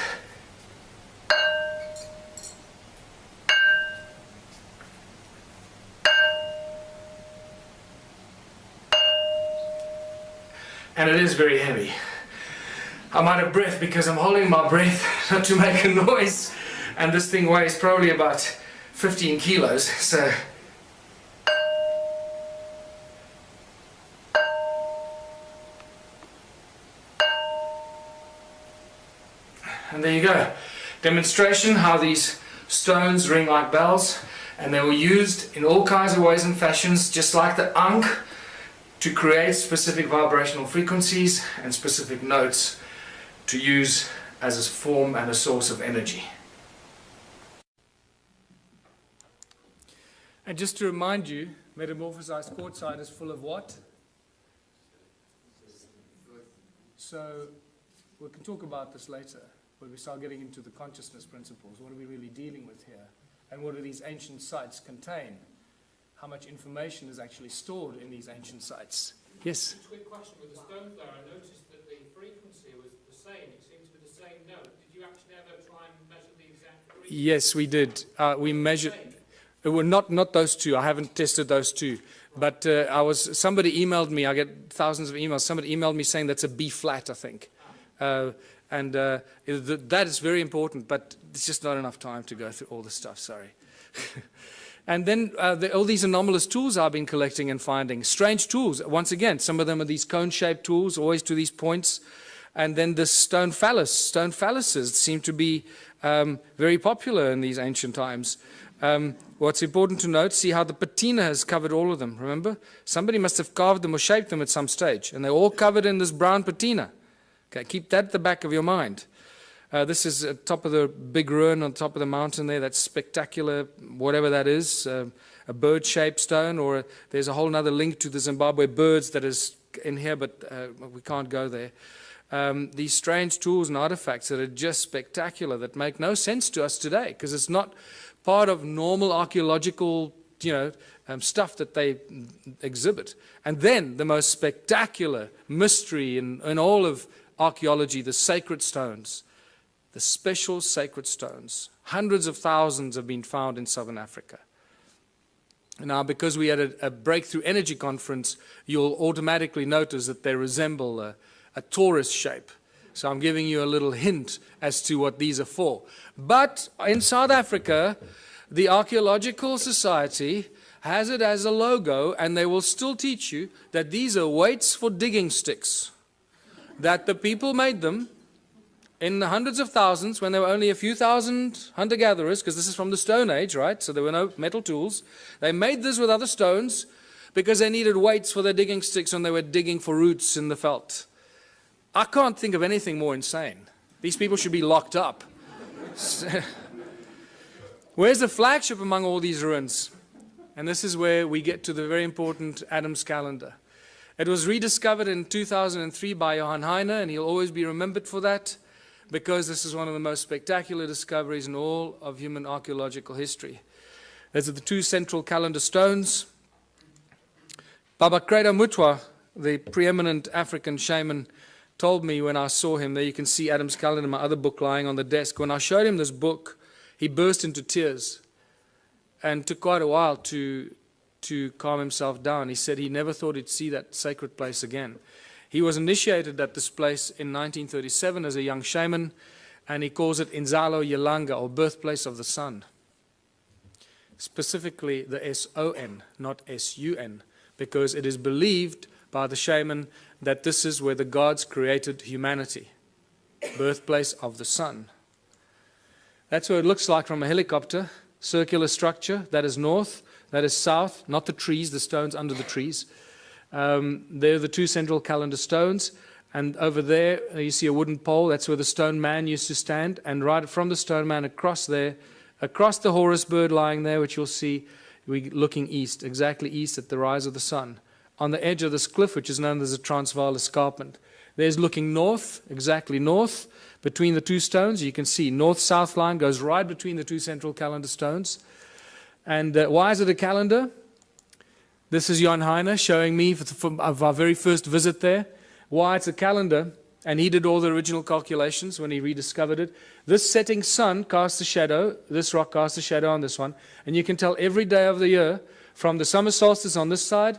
And it is very heavy. I'm out of breath because I'm holding my breath not to make a noise, and this thing weighs probably about 15 kilos, so and there you go. Demonstration how these stones ring like bells, and they were used in all kinds of ways and fashions, just like the Ankh, to create specific vibrational frequencies and specific notes to use as a form and a source of energy. And just to remind you, metamorphosized quartzite is full of what? So we can talk about this later when we start getting into the consciousness principles. What are we really dealing with here? And what do these ancient sites contain? How much information is actually stored in these ancient sites? Yes? Just a quick question. With the stone flower, I noticed that the frequency was the same. It seemed to be the same note. Did you actually ever try and measure the exact frequency? Yes, we did. We measured. Well, not those two. I haven't tested those two. But somebody emailed me. I get thousands of emails. Somebody emailed me saying that's a B flat, I think. That is very important, but it's just not enough time to go through all the stuff. Sorry. And then all these anomalous tools I've been collecting and finding. Strange tools. Once again, some of them are these cone-shaped tools, always to these points. And then the stone phallus. Stone phalluses seem to be very popular in these ancient times. What's important to note, see how the patina has covered all of them, remember? Somebody must have carved them or shaped them at some stage. And they're all covered in this brown patina. Okay, keep that at the back of your mind. This is at top of the big ruin on top of the mountain there. That's spectacular, whatever that is, a bird-shaped stone, or there's a whole other link to the Zimbabwe birds that is in here, but we can't go there. These strange tools and artifacts that are just spectacular, that make no sense to us today, because it's not part of normal archaeological, stuff that they exhibit. And then the most spectacular mystery in all of archaeology, the sacred stones. The special sacred stones. Hundreds of thousands have been found in southern Africa. Now, because we had a breakthrough energy conference, you'll automatically notice that they resemble a torus shape. So I'm giving you a little hint as to what these are for. But in South Africa, the Archaeological Society has it as a logo, and they will still teach you that these are weights for digging sticks. That the people made them in the hundreds of thousands, when there were only a few thousand hunter-gatherers, because this is from the Stone Age, right? So there were no metal tools. They made this with other stones because they needed weights for their digging sticks when they were digging for roots in the veld. I can't think of anything more insane. These people should be locked up. Where's the flagship among all these ruins? And this is where we get to the very important Adam's calendar. It was rediscovered in 2003 by Johann Heine, and he'll always be remembered for that, because this is one of the most spectacular discoveries in all of human archaeological history. These are the two central calendar stones. Baba Kreda Mutwa, the preeminent African shaman, told me when I saw him, there you can see Adam's calendar in my other book lying on the desk. When I showed him this book, he burst into tears and took quite a while to calm himself down. He said he never thought he'd see that sacred place again. He was initiated at this place in 1937 as a young shaman, and he calls it Inzalo Yelanga, or birthplace of the sun. Specifically the S-O-N, not S-U-N, because it is believed by the shaman that this is where the gods created humanity. Birthplace of the sun. That's what it looks like from a helicopter. Circular structure, that is north, that is south, not the trees, the stones under the trees. They're the two central calendar stones, and over there you see a wooden pole. That's where the stone man used to stand, and right from the stone man across there, across the Horus bird lying there, which you'll see, we're looking east, exactly east at the rise of the sun. On the edge of this cliff, which is known as the Transvaal Escarpment. There's looking north, exactly north, between the two stones. You can see north-south line goes right between the two central calendar stones. And why is it a calendar? This is Johann Heine showing me of our very first visit there, why it's a calendar, and he did all the original calculations when he rediscovered it. This setting sun casts a shadow, this rock casts a shadow on this one, and you can tell every day of the year, from the summer solstice on this side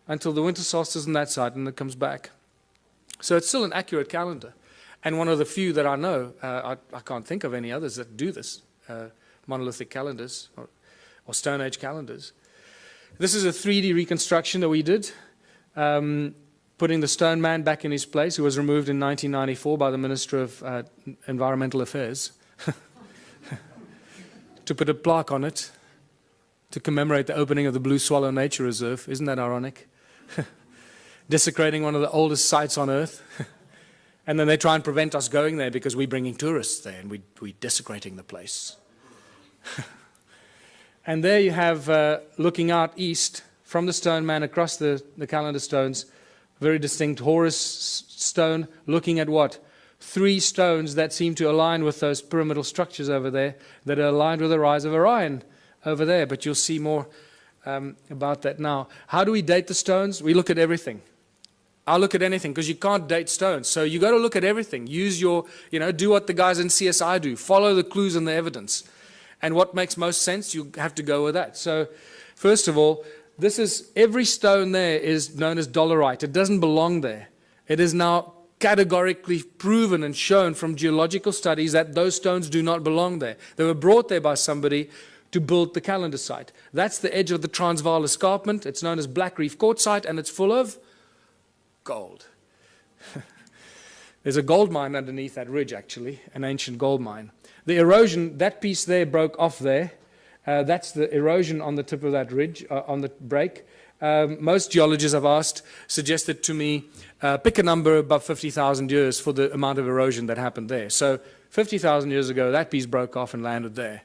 until the winter solstice on that side, and it comes back. So it's still an accurate calendar, and one of the few that I know. I can't think of any others that do this, monolithic calendars or Stone Age calendars. This is a 3D reconstruction that we did, putting the stone man back in his place, who was removed in 1994 by the Minister of Environmental Affairs, to put a plaque on it to commemorate the opening of the Blue Swallow Nature Reserve. Isn't that ironic? Desecrating one of the oldest sites on Earth. And then they try and prevent us going there because we're bringing tourists there and we're desecrating the place. And there you have, looking out east from the stone man across the calendar stones, very distinct Horus stone, looking at what? 3 stones that seem to align with those pyramidal structures over there, that are aligned with the rise of Orion over there. But you'll see more about that now. How do we date the stones? We look at everything. I'll look at anything, because you can't date stones. So you got to look at everything. Use your, do what the guys in CSI do. Follow the clues and the evidence. And what makes most sense, you have to go with that. So first of all, every stone there is known as dolerite. It doesn't belong there. It is now categorically proven and shown from geological studies that those stones do not belong there. They were brought there by somebody to build the calendar site. That's the edge of the Transvaal Escarpment. It's known as Black Reef Quartzite, and it's full of gold. There's a gold mine underneath that ridge, actually, an ancient gold mine. The erosion, that piece there broke off there. That's the erosion on the tip of that ridge, on the break. Most geologists I've asked suggested to me, pick a number above 50,000 years for the amount of erosion that happened there. So 50,000 years ago, that piece broke off and landed there.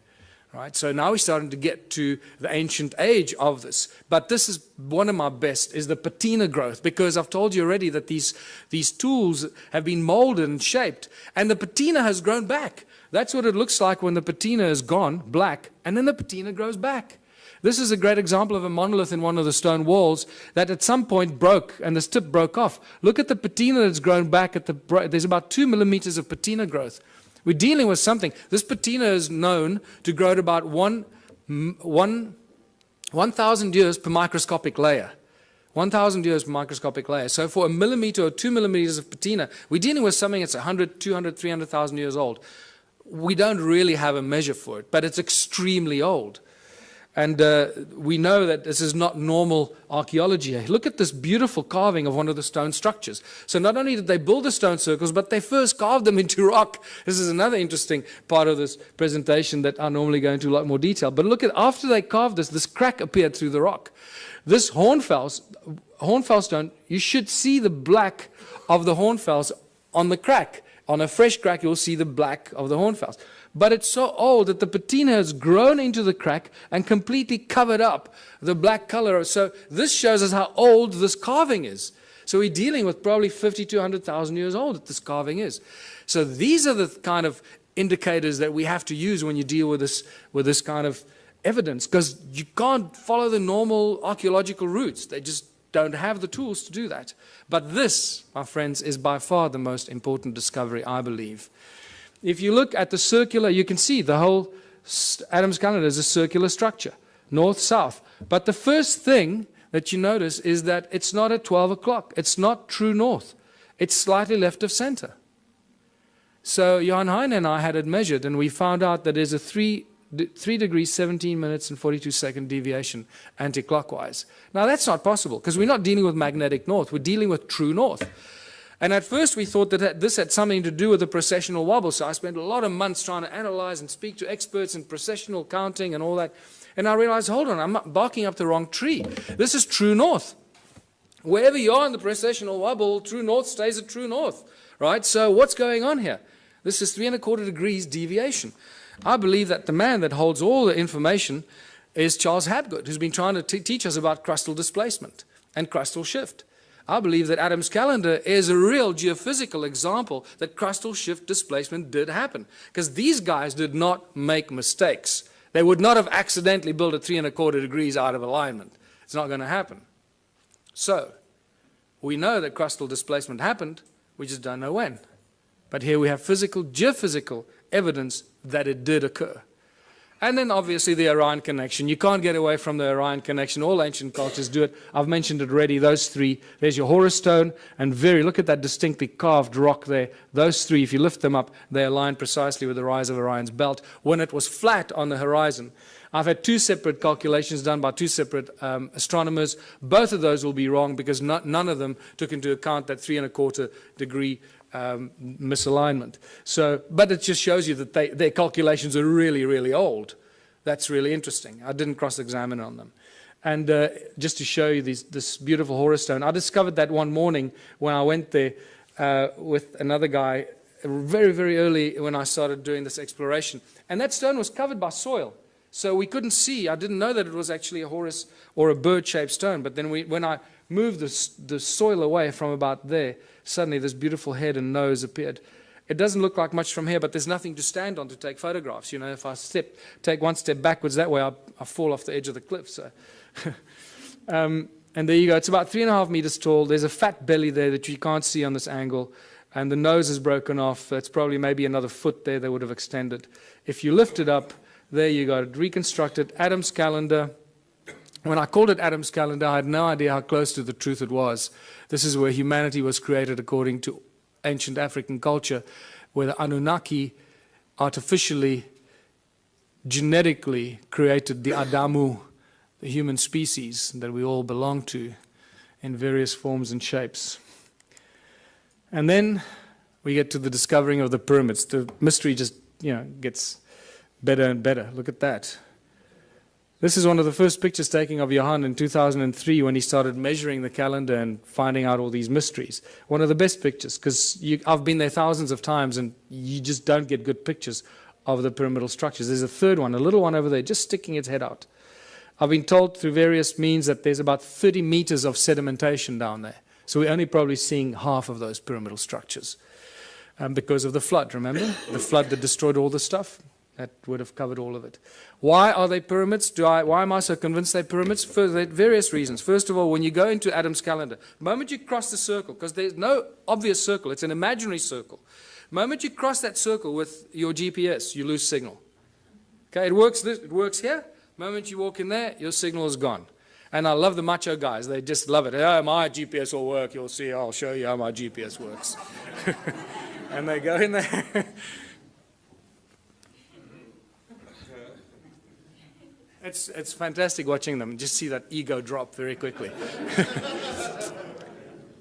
Right? So now we're starting to get to the ancient age of this. But this is one of my best, is the patina growth, because I've told you already that these tools have been molded and shaped, and the patina has grown back. That's what it looks like when the patina is gone, black, and then the patina grows back. This is a great example of a monolith in one of the stone walls that at some point broke, and this tip broke off. Look at the patina that's grown back. There's about 2 millimeters of patina growth. We're dealing with something. This patina is known to grow at about 1,000 years per microscopic layer. 1,000 years per microscopic layer. So for 1 millimeter or 2 millimeters of patina, we're dealing with something that's 100, 200, 300,000 years old. We don't really have a measure for it, but it's extremely old. And we know that this is not normal archaeology. Look at this beautiful carving of one of the stone structures. So not only did they build the stone circles, but they first carved them into rock. This is another interesting part of this presentation that I normally go into a lot more detail. But look at, after they carved this crack appeared through the rock. This hornfels stone, you should see the black of the hornfels on the crack. On a fresh crack, you'll see the black of the hornfowls. But it's so old that the patina has grown into the crack and completely covered up the black color. So this shows us how old this carving is. So we're dealing with probably 50 to 100,000 years old that this carving is. So these are the kind of indicators that we have to use when you deal with this kind of evidence, because you can't follow the normal archaeological routes. They just don't have the tools to do that. But this, my friends, is by far the most important discovery, I believe. If you look at the circular, you can see the whole Adam's calendar is a circular structure, north-south. But the first thing that you notice is that it's not at 12 o'clock. It's not true north. It's slightly left of center. So Johan Heine and I had it measured, and we found out that there's a 3 degrees, 17 minutes, and 42-second deviation anti-clockwise. Now, that's not possible, because we're not dealing with magnetic north. We're dealing with true north. And at first, we thought that this had something to do with the precessional wobble. So I spent a lot of months trying to analyze and speak to experts in precessional counting and all that. And I realized, hold on, I'm barking up the wrong tree. This is true north. Wherever you are in the precessional wobble, true north stays at true north, right? So what's going on here? This is 3 1/4 degrees deviation. I believe that the man that holds all the information is Charles Hapgood, who's been trying to teach us about crustal displacement and crustal shift. I believe that Adam's calendar is a real geophysical example that crustal shift displacement did happen, because these guys did not make mistakes. They would not have accidentally built a 3 1/4 degrees out of alignment. It's not going to happen. So, we know that crustal displacement happened, we just don't know when. But here we have physical, geophysical evidence that it did occur. And then obviously the Orion connection. You can't get away from the Orion connection. All ancient cultures do it. I've mentioned it already, those three. There's your Horus stone, and look at that distinctly carved rock there. Those three, if you lift them up, they align precisely with the rise of Orion's belt when it was flat on the horizon. I've had 2 separate calculations done by 2 separate astronomers. Both of those will be wrong, because none of them took into account that 3 1/4 degree misalignment. So, but it just shows you that their calculations are really, really old. That's really interesting. I didn't cross-examine on them. And just to show you this beautiful Horus stone, I discovered that one morning when I went there with another guy very, very early when I started doing this exploration. And that stone was covered by soil. So we couldn't see. I didn't know that it was actually a Horus or a bird-shaped stone. But then when I moved the soil away from about there, suddenly this beautiful head and nose appeared. It doesn't look like much from here, but there's nothing to stand on to take photographs. You know, if I take one step backwards that way, I fall off the edge of the cliff. So, and there you go. It's about 3.5 meters tall. There's a fat belly there that you can't see on this angle. And the nose is broken off. It's probably maybe another foot there that would have extended. If you lift it up, there you got it, reconstructed. Adam's calendar. When I called it Adam's calendar, I had no idea how close to the truth it was. This is where humanity was created according to ancient African culture, where the Annunaki artificially, genetically created the Adamu, the human species that we all belong to in various forms and shapes. And then we get to the discovering of the pyramids. The mystery just, gets better and better. Look at that. This is one of the first pictures taken of Johan in 2003 when he started measuring the calendar and finding out all these mysteries. One of the best pictures, because I've been there thousands of times and you just don't get good pictures of the pyramidal structures. There's a third one, a little one over there, just sticking its head out. I've been told through various means that there's about 30 meters of sedimentation down there. So we're only probably seeing half of those pyramidal structures because of the flood, remember? The flood that destroyed all the stuff. That would have covered all of it. Why are they pyramids? Why am I so convinced they're pyramids? For various reasons. First of all, when you go into Adam's calendar, the moment you cross the circle, because there's no obvious circle, it's an imaginary circle. The moment you cross that circle with your GPS, you lose signal. Okay, it works here. The moment you walk in there, your signal is gone. And I love the macho guys. They just love it. Oh, my GPS will work. You'll see. I'll show you how my GPS works. And they go in there. It's fantastic watching them. Just see that ego drop very quickly.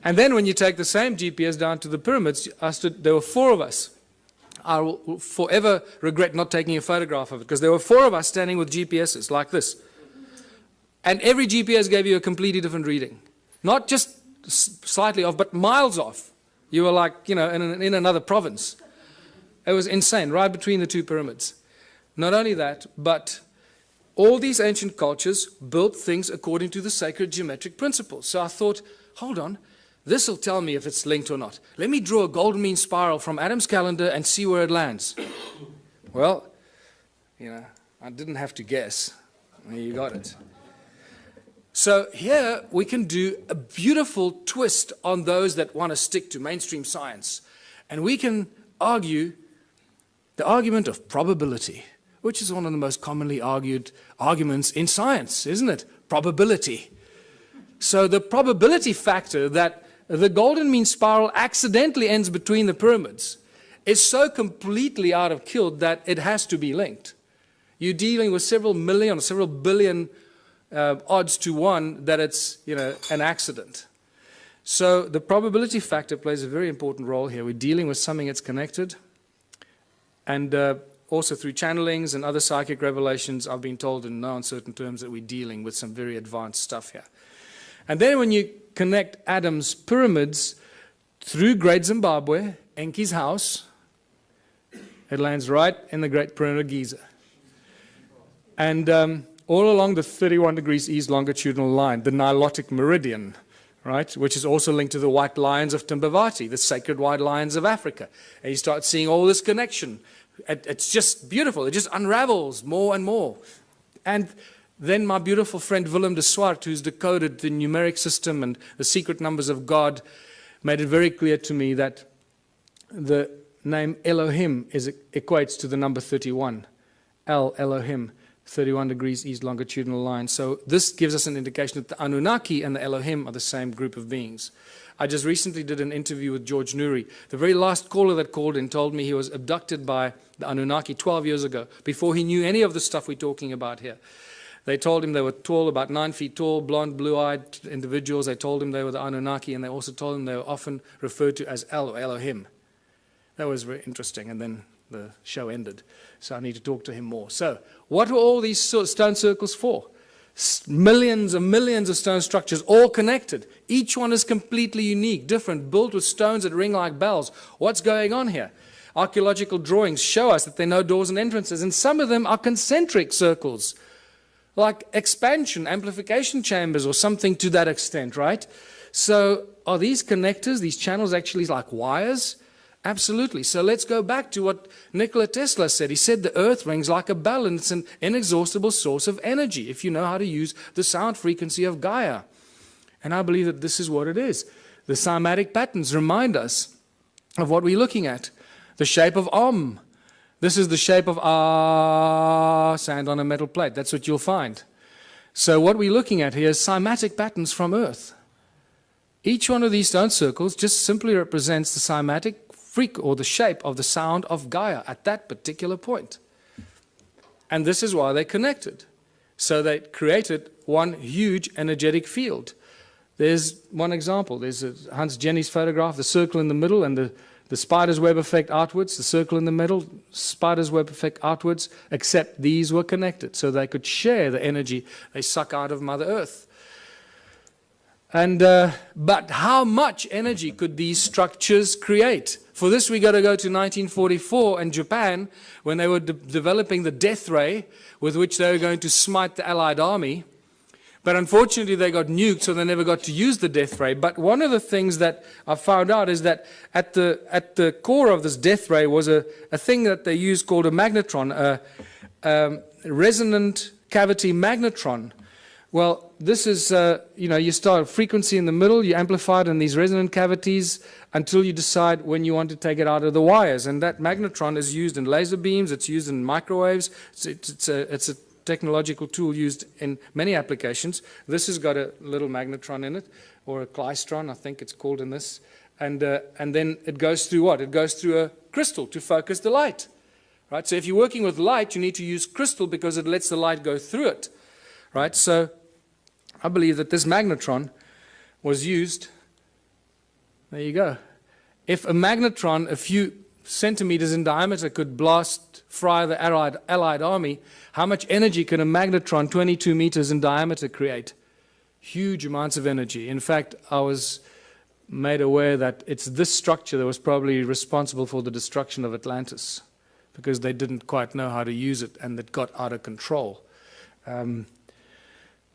And then when you take the same GPS down to the pyramids, there were 4 of us. I will forever regret not taking a photograph of it, because there were 4 of us standing with GPSs like this. And every GPS gave you a completely different reading. Not just slightly off, but miles off. You were like, you know, in another province. It was insane, right between the two pyramids. Not only that, but all these ancient cultures built things according to the sacred geometric principles. So I thought, hold on, this will tell me if it's linked or not. Let me draw a golden mean spiral from Adam's calendar and see where it lands. Well, you know, I didn't have to guess. You got it. So here we can do a beautiful twist on those that want to stick to mainstream science. And we can argue the argument of probability, which is one of the most commonly argued arguments in science, isn't it? Probability. So the probability factor that the golden mean spiral accidentally ends between the pyramids is so completely out of kilter that it has to be linked. You're dealing with several million or several billion odds to one that it's, you know, an accident. So the probability factor plays a very important role here. We're dealing with something that's connected, and also through channelings and other psychic revelations, I've been told in no uncertain terms that we're dealing with some very advanced stuff here. And then when you connect Adam's pyramids through Great Zimbabwe, Enki's house, it lands right in the Great Pyramid of Giza. And all along the 31 degrees east longitudinal line, the Nilotic meridian, right, which is also linked to the white lions of Timbavati, the sacred white lions of Africa. And you start seeing all this connection. It's just beautiful. It just unravels more and more. And then my beautiful friend Willem de Swart, who's decoded the numeric system and the secret numbers of God, made it very clear to me that the name Elohim equates to the number 31. Elohim, 31 degrees east longitudinal line. So this gives us an indication that the Anunnaki and the Elohim are the same group of beings. I just recently did an interview with George Nuri. The very last caller that called in told me he was abducted by the Anunnaki 12 years ago, before he knew any of the stuff we're talking about here. They told him they were tall, about 9 feet tall, blonde, blue-eyed individuals. They told him they were the Anunnaki, and they also told him they were often referred to as El or Elohim. That was very interesting, and then the show ended. So I need to talk to him more. So what were all these stone circles for? Millions and millions of stone structures, all connected. Each one is completely unique, different, built with stones that ring like bells. What's going on here? Archaeological drawings show us that there are no doors and entrances, and some of them are concentric circles, like expansion, amplification chambers or something to that extent, right? So are these connectors, these channels actually like wires? Absolutely. So let's go back to what Nikola Tesla said. He said the earth rings like a bell, and it's an inexhaustible source of energy if you know how to use the sound frequency of Gaia. And I believe that this is what it is. The cymatic patterns remind us of what we're looking at. The shape of Om. This is the shape of Ah, sand on a metal plate. That's what you'll find. So what we're looking at here is cymatic patterns from Earth. Each one of these stone circles just simply represents the cymatic or the shape of the sound of Gaia at that particular point. And this is why they connected. So they created one huge energetic field. There's one example. There's Hans Jenny's photograph, the circle in the middle and the spider's web effect outwards, the circle in the middle, spider's web effect outwards, except these were connected so they could share the energy they suck out of Mother Earth. And but how much energy could these structures create? For this, we got to go to 1944 and Japan, when they were developing the death ray with which they were going to smite the Allied army. But unfortunately, they got nuked, so they never got to use the death ray. But one of the things that I found out is that at the core of this death ray was a thing that they used called a magnetron, a resonant cavity magnetron. Well, this is, you start a frequency in the middle, you amplify it in these resonant cavities until you decide when you want to take it out of the wires. And that magnetron is used in laser beams, it's used in microwaves, it's a technological tool used in many applications. This has got a little magnetron in it, or a klystron, I think it's called in this. And then it goes through what? It goes through a crystal to focus the light. Right? So if you're working with light, you need to use crystal because it lets the light go through it. Right? So I believe that this magnetron was used. There you go. If a magnetron a few centimeters in diameter could fry the Allied army, how much energy can a magnetron 22 meters in diameter create? Huge amounts of energy. In fact, I was made aware that it's this structure that was probably responsible for the destruction of Atlantis, because they didn't quite know how to use it and it got out of control.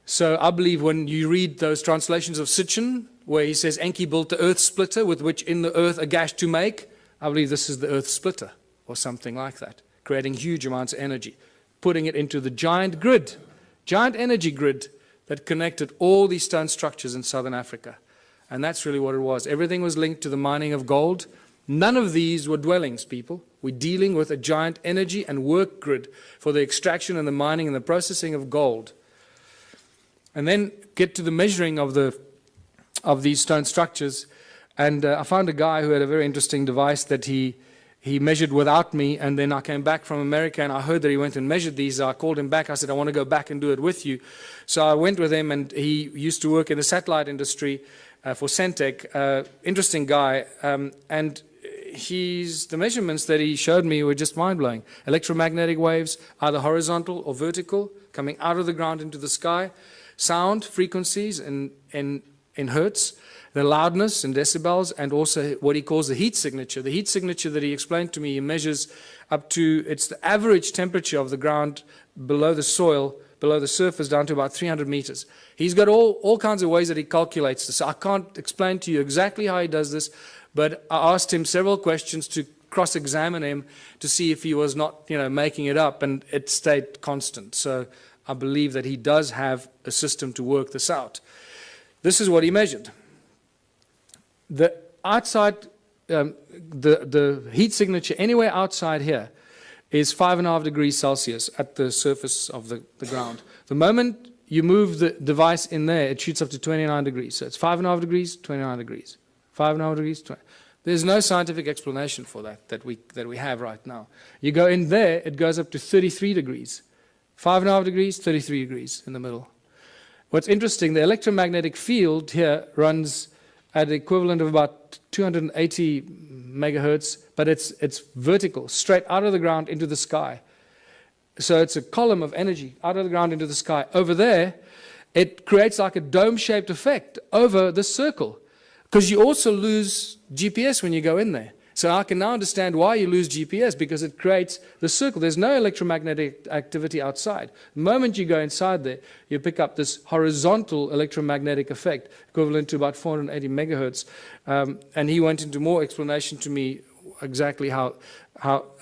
So I believe when you read those translations of Sitchin, where he says Enki built the earth splitter with which in the earth a gash to make, I believe this is the earth splitter or something like that, creating huge amounts of energy, putting it into the giant grid, giant energy grid that connected all these stone structures in southern Africa. And that's really what it was. Everything was linked to the mining of gold. None of these were dwellings, people. We're dealing with a giant energy and work grid for the extraction and the mining and the processing of gold. And then get to the measuring of these stone structures. And I found a guy who had a very interesting device that he measured without me, and then I came back from America and I heard that he went and measured these. I called him back. I said, I want to go back and do it with you. So I went with him, and he used to work in the satellite industry for Centec. Interesting guy. And the measurements that he showed me were just mind-blowing. Electromagnetic waves, either horizontal or vertical, coming out of the ground into the sky. Sound frequencies in hertz, the loudness in decibels, and also what he calls the heat signature. The heat signature that he explained to me, he measures up to, it's the average temperature of the ground below the soil, below the surface, down to about 300 meters. He's got all kinds of ways that he calculates this. I can't explain to you exactly how he does this, but I asked him several questions to cross-examine him to see if he was not, making it up, and it stayed constant. So I believe that he does have a system to work this out. This is what he measured. The outside, the heat signature anywhere outside here is 5.5 degrees Celsius at the surface of the ground. The moment you move the device in there, it shoots up to 29 degrees. So it's 5.5 degrees, 29 degrees. 5.5 degrees, 20. There's no scientific explanation for that we have right now. You go in there, it goes up to 33 degrees. 5.5 degrees, 33 degrees in the middle. What's interesting, the electromagnetic field here runs at the equivalent of about 280 megahertz, but it's vertical, straight out of the ground into the sky. So it's a column of energy out of the ground into the sky. Over there, it creates like a dome-shaped effect over the circle, because you also lose GPS when you go in there. So I can now understand why you lose GPS, because it creates the circle. There's no electromagnetic activity outside. The moment you go inside there, you pick up this horizontal electromagnetic effect, equivalent to about 480 megahertz. And he went into more explanation to me exactly how,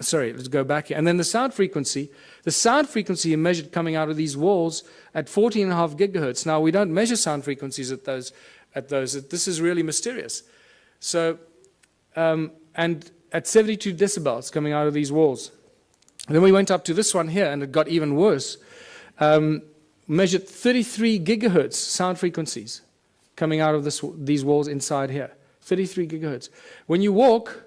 sorry, let's go back here. And then the sound frequency he measured coming out of these walls at 14.5 gigahertz. Now, we don't measure sound frequencies at those. This is really mysterious. So, and at 72 decibels coming out of these walls. And then we went up to this one here, and it got even worse. Measured 33 gigahertz sound frequencies coming out of these walls inside here. 33 gigahertz. When you walk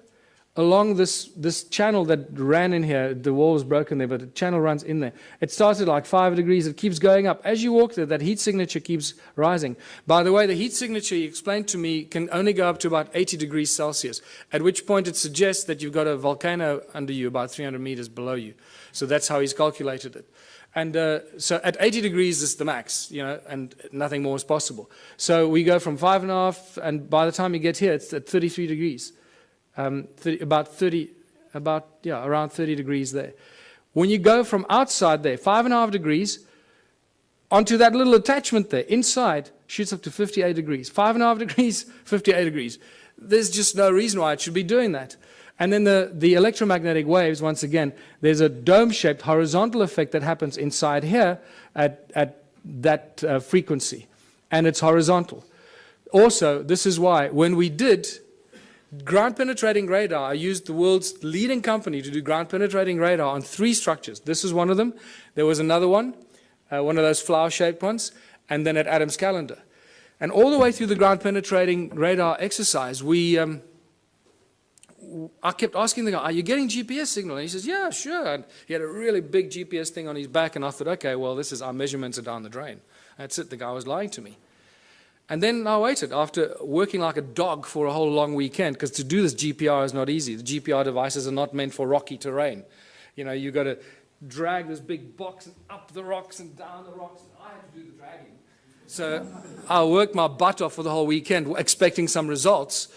along this channel that ran in here, the wall was broken there, but the channel runs in there. It started like 5 degrees. It keeps going up. As you walk there, that heat signature keeps rising. By the way, the heat signature, he explained to me, can only go up to about 80 degrees Celsius, at which point it suggests that you've got a volcano under you about 300 meters below you. So that's how he's calculated it. And so at 80 degrees is the max, and nothing more is possible. So we go from 5.5, and by the time you get here, it's at 33 degrees. Around 30 degrees there. When you go from outside there, 5.5 degrees, onto that little attachment there, inside, shoots up to 58 degrees. 5.5 degrees, 58 degrees. There's just no reason why it should be doing that. And then the electromagnetic waves, once again, there's a dome-shaped horizontal effect that happens inside here at that frequency. And it's horizontal. Also, this is why, when we did ground-penetrating radar, I used the world's leading company to do ground-penetrating radar on 3 structures. This is one of them. There was another one of those flower-shaped ones, and then at Adams Calendar. And all the way through the ground-penetrating radar exercise, I kept asking the guy, are you getting GPS signal? And he says, yeah, sure. And he had a really big GPS thing on his back, and I thought, okay, well, our measurements are down the drain. That's it. The guy was lying to me. And then I waited, after working like a dog for a whole long weekend, because to do this GPR is not easy. The GPR devices are not meant for rocky terrain. You've got to drag this big box and up the rocks and down the rocks. And I had to do the dragging. So I worked my butt off for the whole weekend expecting some results.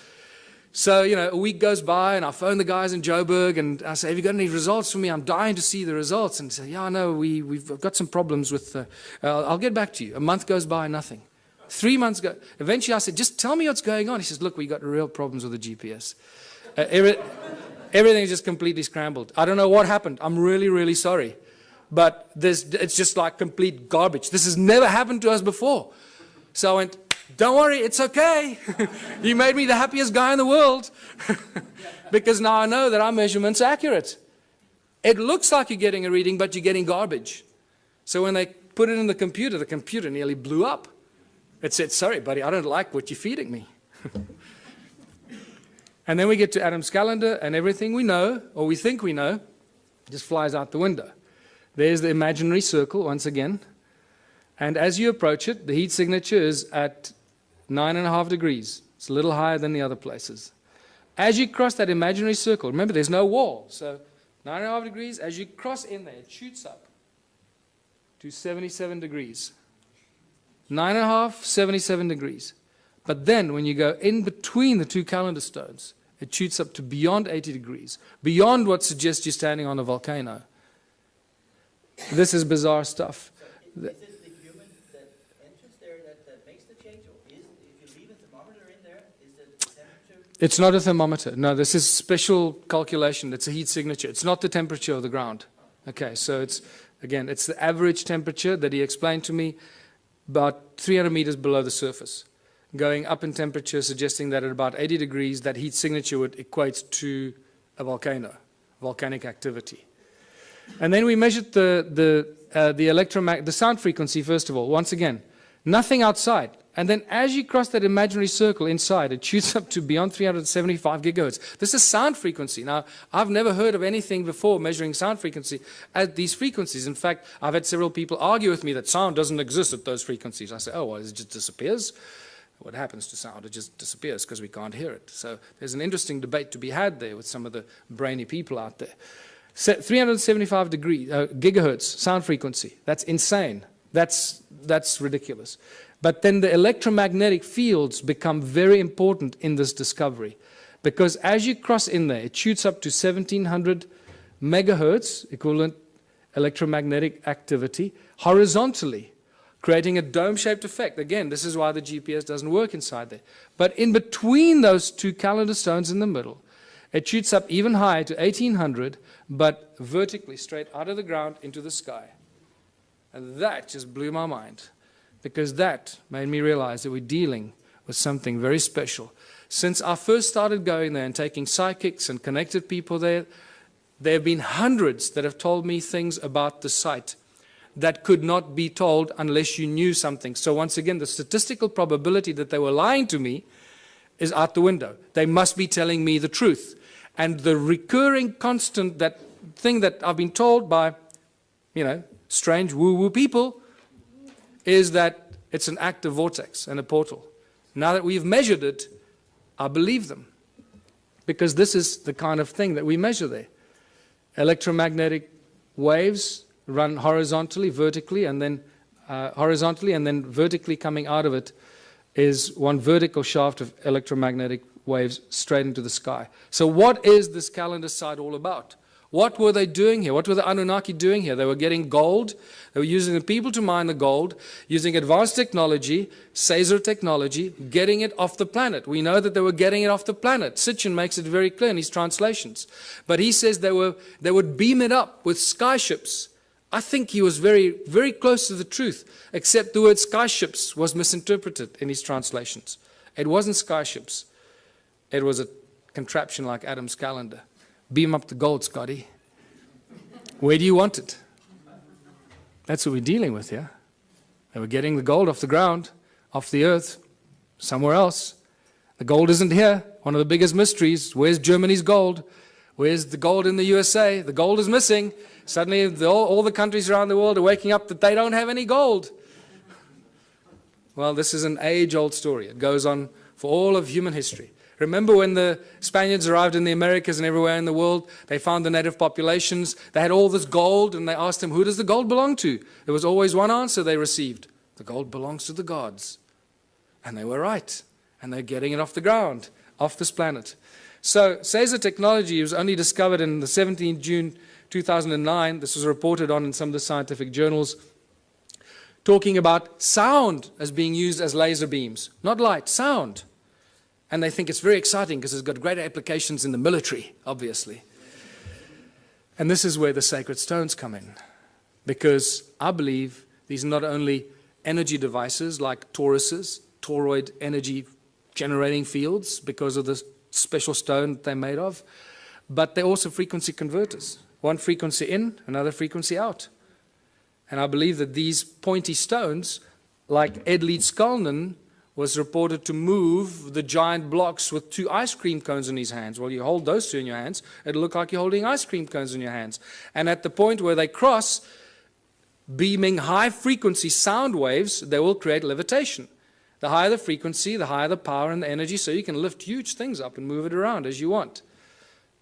So, a week goes by and I phone the guys in Joburg and I say, have you got any results for me? I'm dying to see the results. And they say, yeah, no, we've got some problems with, I'll get back to you. A month goes by, nothing. 3 months go. Eventually I said, just tell me what's going on. He says, look, we got real problems with the GPS. Everything is just completely scrambled. I don't know what happened. I'm really, really sorry. But it's just like complete garbage. This has never happened to us before. So I went, don't worry, it's okay. You made me the happiest guy in the world. Because now I know that our measurement's accurate. It looks like you're getting a reading, but you're getting garbage. So when they put it in the computer nearly blew up. It said, sorry, buddy, I don't like what you're feeding me. And then we get to Adam's calendar, and everything we know, or we think we know, just flies out the window. There's the imaginary circle once again. And as you approach it, the heat signature is at 9.5 degrees. It's a little higher than the other places. As you cross that imaginary circle, remember there's no wall, so 9.5 degrees, as you cross in there, it shoots up to 77 degrees. 9.5, 77 degrees. But then when you go in between the two calendar stones, it shoots up to beyond 80 degrees, beyond what suggests you're standing on a volcano. This is bizarre stuff. Is it the human that enters there that makes the change, or if you leave a thermometer in there, is it the temperature? It's not a thermometer. No, this is special calculation. It's a heat signature. It's not the temperature of the ground. Okay, so it's the average temperature that he explained to me, about 300 meters below the surface, going up in temperature, suggesting that at about 80 degrees, that heat signature would equate to a volcano, volcanic activity. And then we measured the sound frequency, first of all. Once again, nothing outside. And then as you cross that imaginary circle inside, it shoots up to beyond 375 gigahertz. This is sound frequency. Now, I've never heard of anything before measuring sound frequency at these frequencies. In fact, I've had several people argue with me that sound doesn't exist at those frequencies. I say, oh, well, it just disappears. What happens to sound? It just disappears because we can't hear it. So there's an interesting debate to be had there with some of the brainy people out there. 375 gigahertz sound frequency. That's insane. That's ridiculous. But then the electromagnetic fields become very important in this discovery, because as you cross in there, it shoots up to 1700 megahertz, equivalent electromagnetic activity, horizontally, creating a dome-shaped effect. Again, this is why the GPS doesn't work inside there. But in between those two calendar stones in the middle, it shoots up even higher to 1800, but vertically, straight out of the ground into the sky. And that just blew my mind, because that made me realize that we're dealing with something very special. Since I first started going there and taking psychics and connected people there, there have been hundreds that have told me things about the site that could not be told unless you knew something. So once again, the statistical probability that they were lying to me is out the window. They must be telling me the truth. And the recurring constant, that thing that I've been told by, strange woo-woo people, is that it's an active vortex and a portal. Now that we've measured it, I believe them, because this is the kind of thing that we measure there. Electromagnetic waves run horizontally, vertically, and then vertically coming out of it is one vertical shaft of electromagnetic waves straight into the sky. So what is this calendar site all about? What were they doing here? What were the Annunaki doing here? They were getting gold. They were using the people to mine the gold, using advanced technology, Caesar technology, getting it off the planet. We know that they were getting it off the planet. Sitchin makes it very clear in his translations. But he says they would beam it up with skyships. I think he was very, very close to the truth, except the word skyships was misinterpreted in his translations. It wasn't skyships. It was a contraption like Adam's calendar. Beam up the gold, Scotty. Where do you want it? That's what we're dealing with here. They were getting the gold off the ground, off the earth, somewhere else. The gold isn't here. One of the biggest mysteries. Where's Germany's gold? Where's the gold in the USA? The gold is missing. Suddenly all the countries around the world are waking up that they don't have any gold. Well, this is an age-old story. It goes on for all of human history. Remember when the Spaniards arrived in the Americas and everywhere in the world, they found the native populations, they had all this gold, and they asked them, who does the gold belong to? There was always one answer they received: The gold belongs to the gods. And they were right. And they're getting it off the ground, off this planet. So, Caesar technology was only discovered in the 17th June 2009. This was reported on in some of the scientific journals, talking about sound as being used as laser beams. Not light, sound. And they think it's very exciting because it's got great applications in the military, obviously. And this is where the sacred stones come in. Because I believe these are not only energy devices like toruses, toroid energy generating fields because of the special stone they're made of, but they're also frequency converters. One frequency in, another frequency out. And I believe that these pointy stones, like Ed Leedskalnin, was reported to move the giant blocks with 2 ice cream cones in his hands. Well, you hold those 2 in your hands, it'll look like you're holding ice cream cones in your hands. And at the point where they cross, beaming high-frequency sound waves, they will create levitation. The higher the frequency, the higher the power and the energy, so you can lift huge things up and move it around as you want.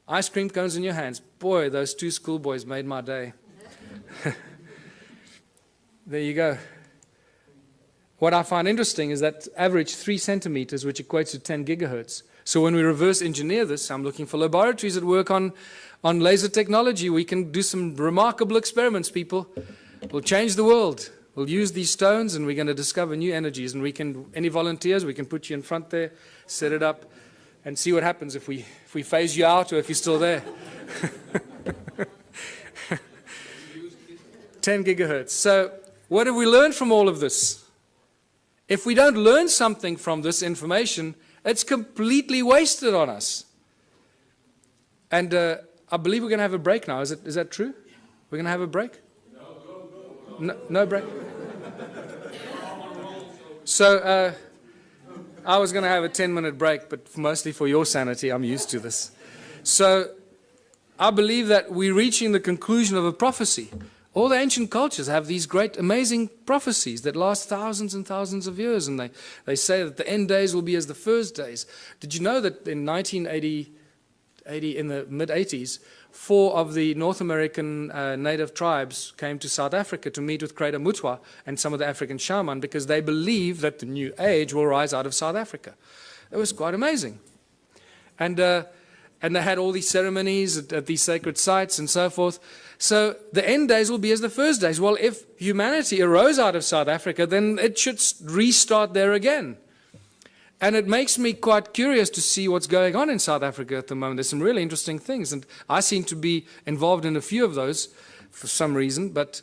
Ice cream cones in your hands. Boy, those 2 schoolboys made my day. There you go. What I find interesting is that average 3 centimeters, which equates to 10 gigahertz. So when we reverse engineer this, I'm looking for laboratories that work on laser technology. We can do some remarkable experiments, people. We'll change the world. We'll use these stones and we're going to discover new energies. And we can, any volunteers, we can put you in front there, set it up, and see what happens if we phase you out or if you're still there. 10 gigahertz. So what have we learned from all of this? If we don't learn something from this information, it's completely wasted on us. And I believe we're going to have a break now. Is that true? We're going to have a break? No break? So I was going to have a 10-minute break, but mostly for your sanity, I'm used to this. So I believe that we're reaching the conclusion of a prophecy. All the ancient cultures have these great, amazing prophecies that last thousands and thousands of years, and they say that the end days will be as the first days. Did you know that in 1980, in the mid-80s, 4 of the North American native tribes came to South Africa to meet with Creator Mutwa and some of the African shaman because they believe that the new age will rise out of South Africa. It was quite amazing. And they had all these ceremonies at these sacred sites and so forth. So the end days will be as the first days. Well, if humanity arose out of South Africa, then it should restart there again. And it makes me quite curious to see what's going on in South Africa at the moment. There's some really interesting things, and I seem to be involved in a few of those for some reason, but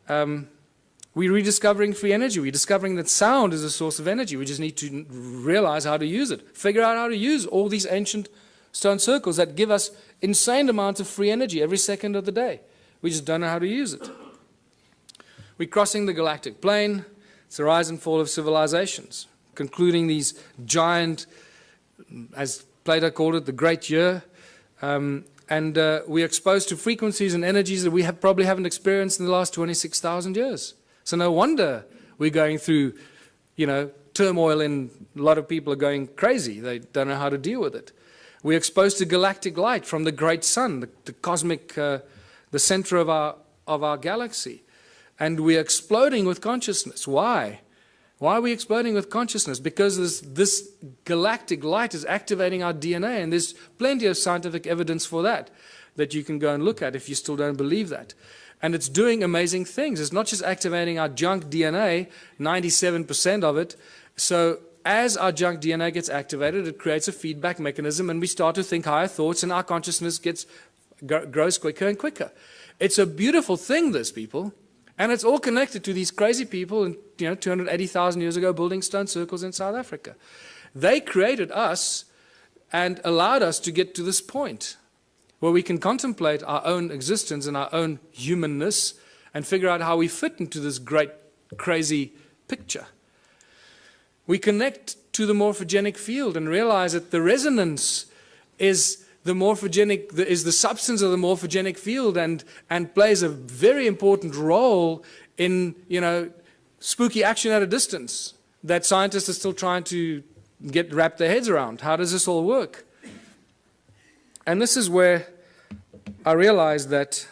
we're rediscovering free energy. We're discovering that sound is a source of energy. We just need to realize how to use it, figure out how to use all these ancient stone circles that give us insane amounts of free energy every second of the day. We just don't know how to use it. We're crossing the galactic plane. It's the rise and fall of civilizations, concluding these giant, as Plato called it, the great year. We're exposed to frequencies and energies that we probably haven't experienced in the last 26,000 years. So no wonder we're going through, turmoil, and a lot of people are going crazy. They don't know how to deal with it. We're exposed to galactic light from the great sun, the cosmic, the center of our galaxy. And we're exploding with consciousness. Why? Why are we exploding with consciousness? Because this galactic light is activating our DNA, and there's plenty of scientific evidence for that you can go and look at if you still don't believe that. And it's doing amazing things. It's not just activating our junk DNA, 97% of it. So as our junk DNA gets activated, it creates a feedback mechanism, and we start to think higher thoughts, and our consciousness grows quicker and quicker. It's a beautiful thing, this, people. And it's all connected to these crazy people, 280,000 years ago, building stone circles in South Africa. They created us and allowed us to get to this point where we can contemplate our own existence and our own humanness and figure out how we fit into this great, crazy picture. We connect to the morphogenic field and realize that the resonance is the substance of the morphogenic field and plays a very important role in, spooky action at a distance that scientists are still trying to wrap their heads around. How does this all work? And this is where I realized that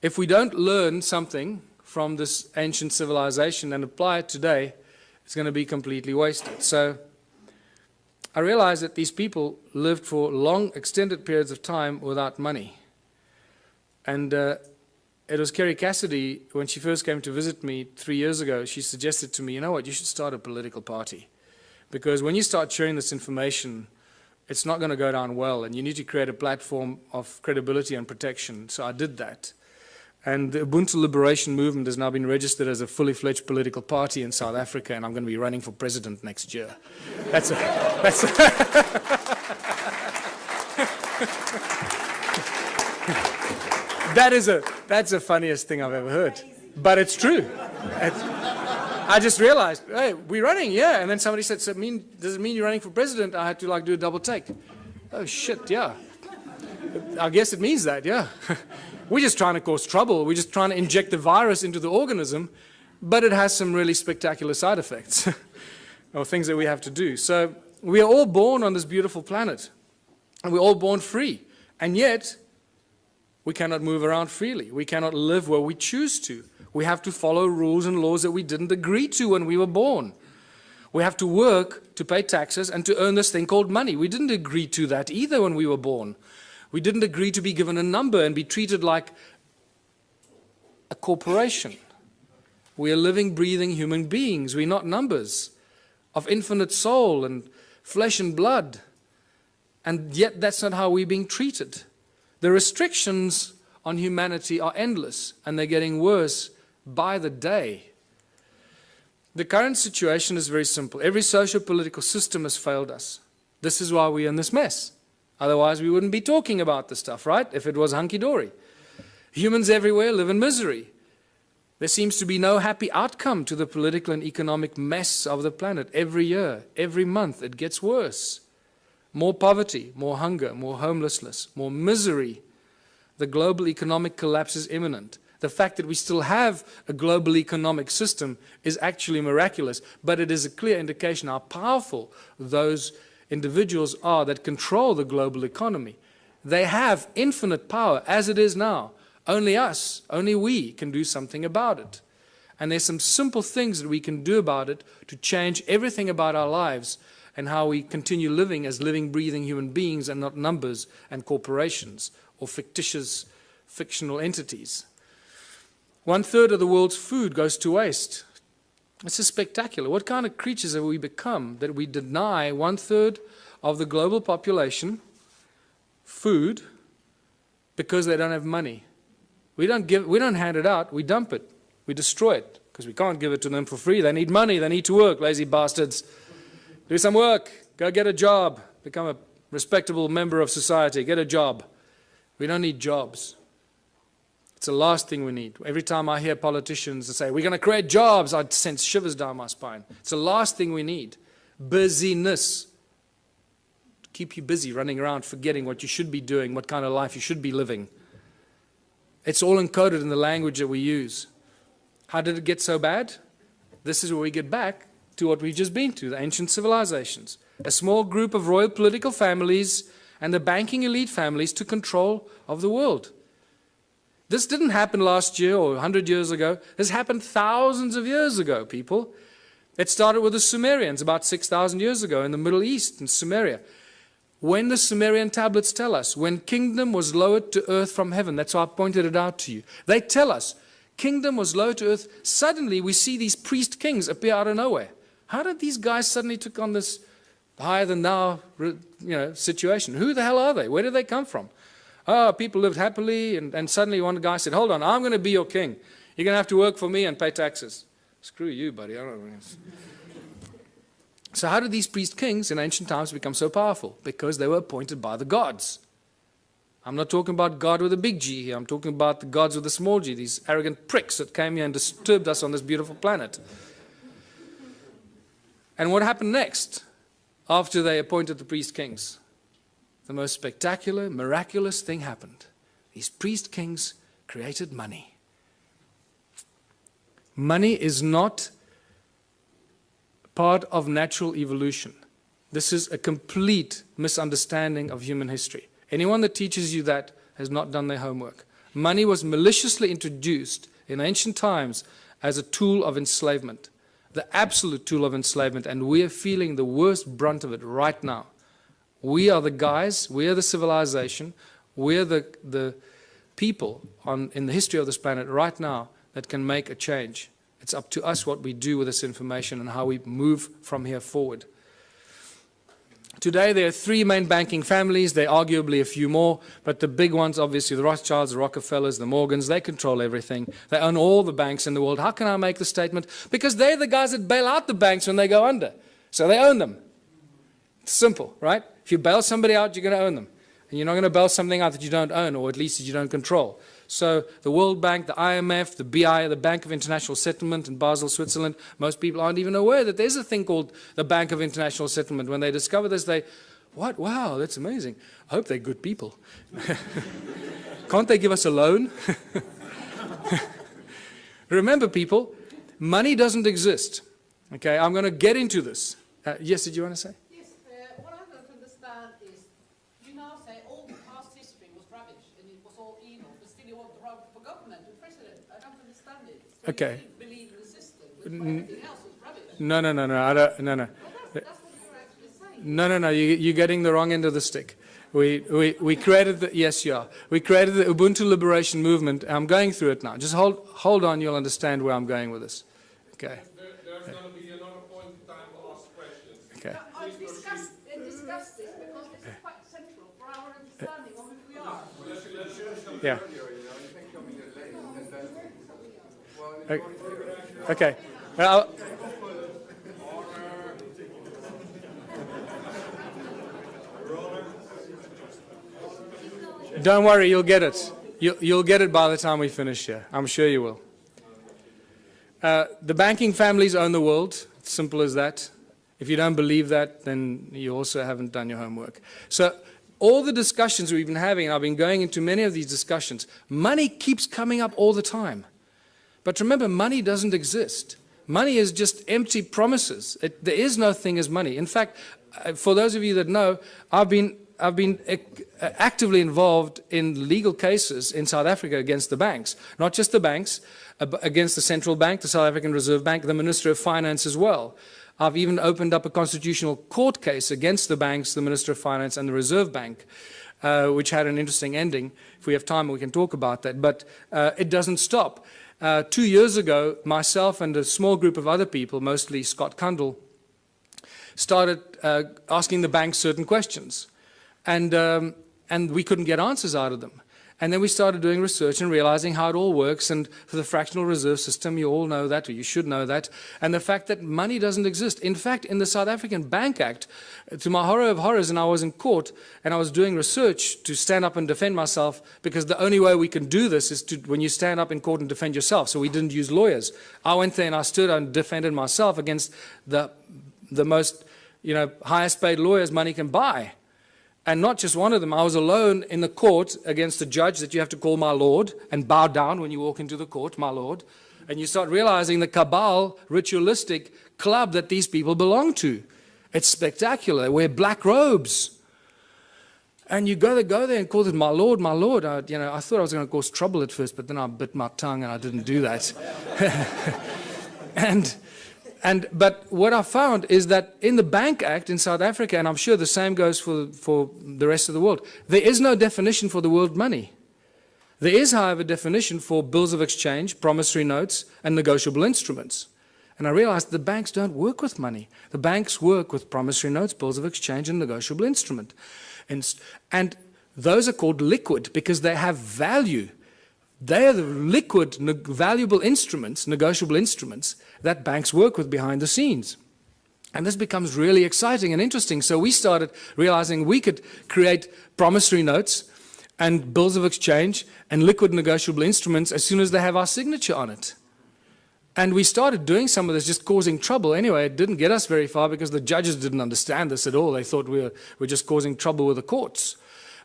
if we don't learn something from this ancient civilization and apply it today, it's going to be completely wasted. So I realized that these people lived for long, extended periods of time without money. And it was Kerry Cassidy, when she first came to visit me 3 years ago, she suggested to me, you know what, you should start a political party. Because when you start sharing this information, it's not going to go down well, and you need to create a platform of credibility and protection. So I did that. And the Ubuntu Liberation Movement has now been registered as a fully fledged political party in South Africa, and I'm going to be running for president next year. That's the funniest thing I've ever heard. But it's true. I just realized, hey, we're running, yeah. And then somebody said, so does it mean you're running for president? I had to do a double take. Oh, shit, yeah. I guess it means that, yeah. We're just trying to cause trouble. We're just trying to inject the virus into the organism, but it has some really spectacular side effects or things that we have to do. So we are all born on this beautiful planet, and we're all born free. And yet, we cannot move around freely. We cannot live where we choose to. We have to follow rules and laws that we didn't agree to when we were born. We have to work to pay taxes and to earn this thing called money. We didn't agree to that either when we were born. We didn't agree to be given a number and be treated like a corporation. We are living, breathing human beings. We're not numbers of infinite soul and flesh and blood. And yet that's not how we're being treated. The restrictions on humanity are endless, and they're getting worse by the day. The current situation is very simple. Every socio-political system has failed us. This is why we're in this mess. Otherwise, we wouldn't be talking about this stuff, right? If it was hunky-dory. Humans everywhere live in misery. There seems to be no happy outcome to the political and economic mess of the planet. Every year, every month, it gets worse. More poverty, more hunger, more homelessness, more misery. The global economic collapse is imminent. The fact that we still have a global economic system is actually miraculous, but it is a clear indication how powerful those individuals are that control the global economy. They have infinite power as it is now. Only us, only we can do something about it. And there's some simple things that we can do about it to change everything about our lives and how we continue living as living, breathing human beings and not numbers and corporations or fictional entities. 1/3 of the world's food goes to waste. This is spectacular. What kind of creatures have we become that we deny 1/3 of the global population food because they don't have money? We don't hand it out, we dump it, we destroy it, because we can't give it to them for free. They need money, they need to work, lazy bastards. Do some work, go get a job, become a respectable member of society, get a job. We don't need jobs. It's the last thing we need. Every time I hear politicians say, we're going to create jobs, I sense shivers down my spine. It's the last thing we need. Busyness. Keep you busy, running around, forgetting what you should be doing, what kind of life you should be living. It's all encoded in the language that we use. How did it get so bad? This is where we get back to what we've just been to, the ancient civilizations. A small group of royal political families and the banking elite families took control of the world. This didn't happen last year or 100 years ago. This happened thousands of years ago, people. It started with the Sumerians about 6,000 years ago in the Middle East, in Sumeria. When the Sumerian tablets tell us, when kingdom was lowered to earth from heaven, that's why I pointed it out to you. They tell us, kingdom was lowered to earth. Suddenly we see these priest kings appear out of nowhere. How did these guys suddenly take on this higher than thou situation? Who the hell are they? Where did they come from? Oh, people lived happily, and suddenly one guy said, hold on, I'm going to be your king. You're going to have to work for me and pay taxes. Screw you, buddy. I don't know. So how did these priest kings in ancient times become so powerful? Because they were appointed by the gods. I'm not talking about God with a big G here. I'm talking about the gods with a small g, these arrogant pricks that came here and disturbed us on this beautiful planet. And what happened next after they appointed the priest kings? The most spectacular, miraculous thing happened. These priest kings created money. Money is not part of natural evolution. This is a complete misunderstanding of human history. Anyone that teaches you that has not done their homework. Money was maliciously introduced in ancient times as a tool of enslavement, the absolute tool of enslavement, and we are feeling the worst brunt of it right now. We are the guys, we are the civilization, we are the people in the history of this planet right now that can make a change. It's up to us what we do with this information and how we move from here forward. Today there are three main banking families, there are arguably a few more, but the big ones, obviously the Rothschilds, the Rockefellers, the Morgans, they control everything. They own all the banks in the world. How can I make the statement? Because they're the guys that bail out the banks when they go under. So they own them. It's simple, right? If you bail somebody out, you're going to own them. And you're not going to bail something out that you don't own, or at least that you don't control. So the World Bank, the IMF, the BI, the Bank of International Settlement in Basel, Switzerland, most people aren't even aware that there's a thing called the Bank of International Settlement. When they discover this, they, what? Wow, that's amazing. I hope they're good people. Can't they give us a loan? Remember, people, money doesn't exist. Okay, I'm going to get into this. Yes, did you want to say? What I don't understand is, you now say all the past history was rubbish and it was all evil, but still you want to run for government and president. I don't understand it. So okay. You believe in the system, but everything else is rubbish. No. I don't. No. Well, that's what you're actually saying. No. You're getting the wrong end of the stick. We created the, yes, you are. We created the Ubuntu Liberation Movement. I'm going through it now. Just hold on. You'll understand where I'm going with this. Okay. There's going to be another point in time to ask questions. Okay. I discussed this because this is quite central for our understanding of who we are. Yeah. Okay. Well, don't worry, you'll get it. You'll get it by the time we finish here. I'm sure you will. The banking families own the world. It's simple as that. If you don't believe that, then you also haven't done your homework. So all the discussions we've been having, and I've been going into many of these discussions, money keeps coming up all the time. But remember, money doesn't exist. Money is just empty promises. There is no thing as money. In fact, for those of you that know, I've been actively involved in legal cases in South Africa against the banks. Not just the banks, against the central bank, the South African Reserve Bank, the Minister of Finance as well. I've even opened up a constitutional court case against the banks, the Minister of Finance and the Reserve Bank, which had an interesting ending. If we have time, we can talk about that. But it doesn't stop. 2 years ago, myself and a small group of other people, mostly Scott Kundell, started asking the banks certain questions. And we couldn't get answers out of them. And then we started doing research and realizing how it all works. And for the fractional reserve system, you all know that, or you should know that. And the fact that money doesn't exist. In fact, in the South African Bank Act, to my horror of horrors, and I was in court, and I was doing research to stand up and defend myself, because the only way we can do this is when you stand up in court and defend yourself. So we didn't use lawyers. I went there and I stood and defended myself against the most, highest paid lawyers money can buy. And not just one of them. I was alone in the court against a judge that you have to call my lord and bow down when you walk into the court, my lord. And you start realizing the cabal, ritualistic club that these people belong to. It's spectacular. They wear black robes. And you go there and call it my lord, my lord. I thought I was going to cause trouble at first, but then I bit my tongue and I didn't do that. But what I found is that in the Bank Act in South Africa, and I'm sure the same goes for the rest of the world, there is no definition for the world money. There is, however, a definition for bills of exchange, promissory notes, and negotiable instruments. And I realized the banks don't work with money. The banks work with promissory notes, bills of exchange, and negotiable instrument. And those are called liquid because they have value. They are the liquid, valuable instruments, negotiable instruments, that banks work with behind the scenes. And this becomes really exciting and interesting. So we started realizing we could create promissory notes and bills of exchange and liquid negotiable instruments as soon as they have our signature on it. And we started doing some of this, just causing trouble. Anyway, it didn't get us very far because the judges didn't understand this at all. They thought we were just causing trouble with the courts.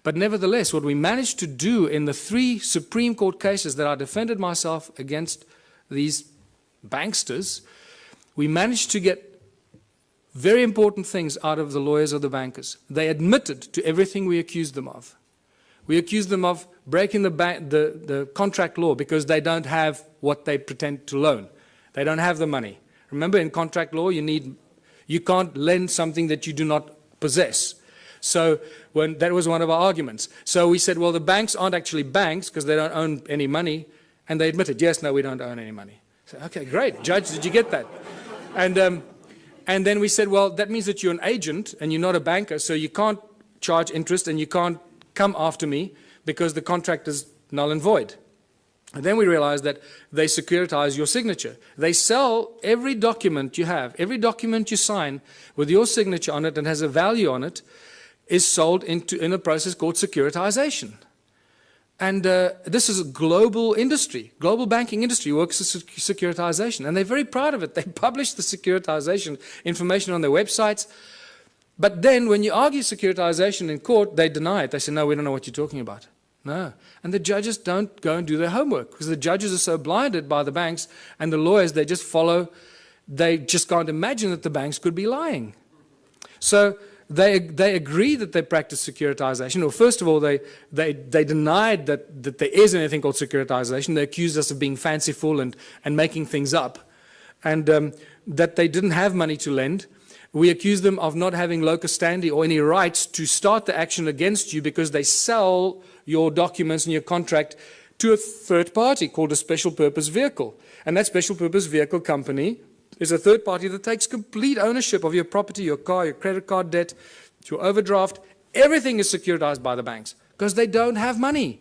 But nevertheless, what we managed to do in the 3 Supreme Court cases that I defended myself against these banksters, we managed to get very important things out of the lawyers or the bankers. They admitted to everything we accused them of. We accuse them of breaking the contract law because they don't have what they pretend to loan. They don't have the money. Remember, in contract law, you can't lend something that you do not possess. So that was one of our arguments. So we said, well, the banks aren't actually banks because they don't own any money. And they admitted, yes, no, we don't own any money. So, okay, great. Judge, did you get that? And then we said, well, that means that you're an agent and you're not a banker, so you can't charge interest and you can't come after me because the contract is null and void. And then we realized that they securitize your signature. They sell every document you have, every document you sign with your signature on it and has a value on it is sold in a process called securitization. And this is a global industry. Global banking industry works with securitization. And they're very proud of it. They publish the securitization information on their websites. But then when you argue securitization in court, they deny it. They say, no, we don't know what you're talking about. No. And the judges don't go and do their homework because the judges are so blinded by the banks and the lawyers, they just follow. They just can't imagine that the banks could be lying. So they agree that they practice securitization. Well, first of all, they denied that there is anything called securitization. They accused us of being fanciful and making things up, and that they didn't have money to lend. We accused them of not having locus standi or any rights to start the action against you because they sell your documents and your contract to a third party called a special purpose vehicle. And that special purpose vehicle company is a third party that takes complete ownership of your property, your car, your credit card debt, your overdraft. Everything is securitized by the banks because they don't have money.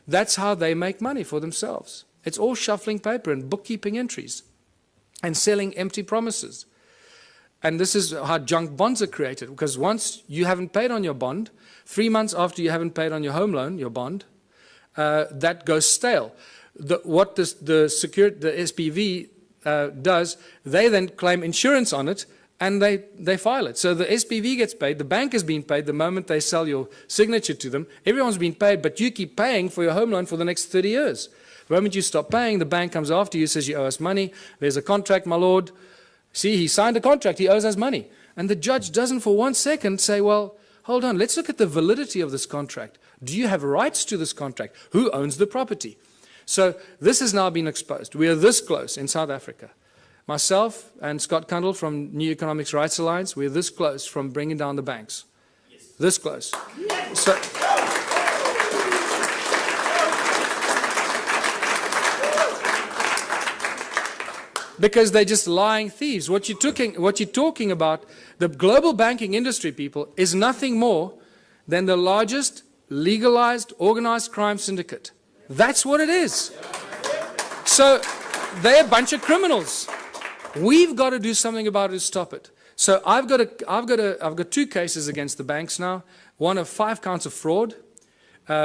That's how they make money for themselves. It's all shuffling paper and bookkeeping entries and selling empty promises. And this is how junk bonds are created, because once you haven't paid on your bond, 3 months after you haven't paid on your home loan, your bond, that goes stale. What the SPV does, they then claim insurance on it and they file it. So the SPV gets paid, the bank has been paid the moment they sell your signature to them. Everyone's been paid, but you keep paying for your home loan for the next 30 years. The moment you stop paying, the bank comes after you, says you owe us money. There's a contract, my lord. See, he signed a contract, he owes us money. And the judge doesn't for 1 second say, well, hold on, let's look at the validity of this contract. Do you have rights to this contract? Who owns the property? So this has now been exposed. We are this close in South Africa. Myself and Scott Kundle from New Economics Rights Alliance, we're this close from bringing down the banks. Yes. This close. Yes. So, because they're just lying thieves. What you're talking about, the global banking industry, people, is nothing more than the largest legalized organized crime syndicate. That's what it is. So they're a bunch of criminals. We've got to do something about it to stop it. So I've got 2 cases against the banks now. One of 5 counts of fraud,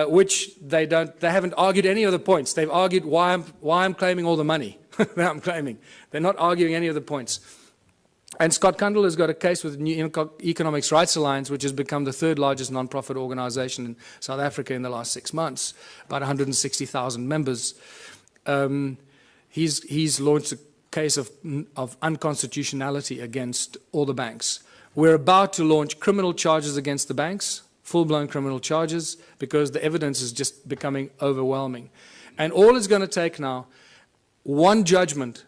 which they haven't argued any of the points. They've argued why I'm claiming all the money that I'm claiming. They're not arguing any of the points. And Scott Kundle has got a case with the New Economics Rights Alliance, which has become the 3rd largest non-profit organization in South Africa in the last 6 months, about 160,000 members. He's launched a case of unconstitutionality against all the banks. We're about to launch criminal charges against the banks, full-blown criminal charges, because the evidence is just becoming overwhelming. And all it's going to take now, one judgment.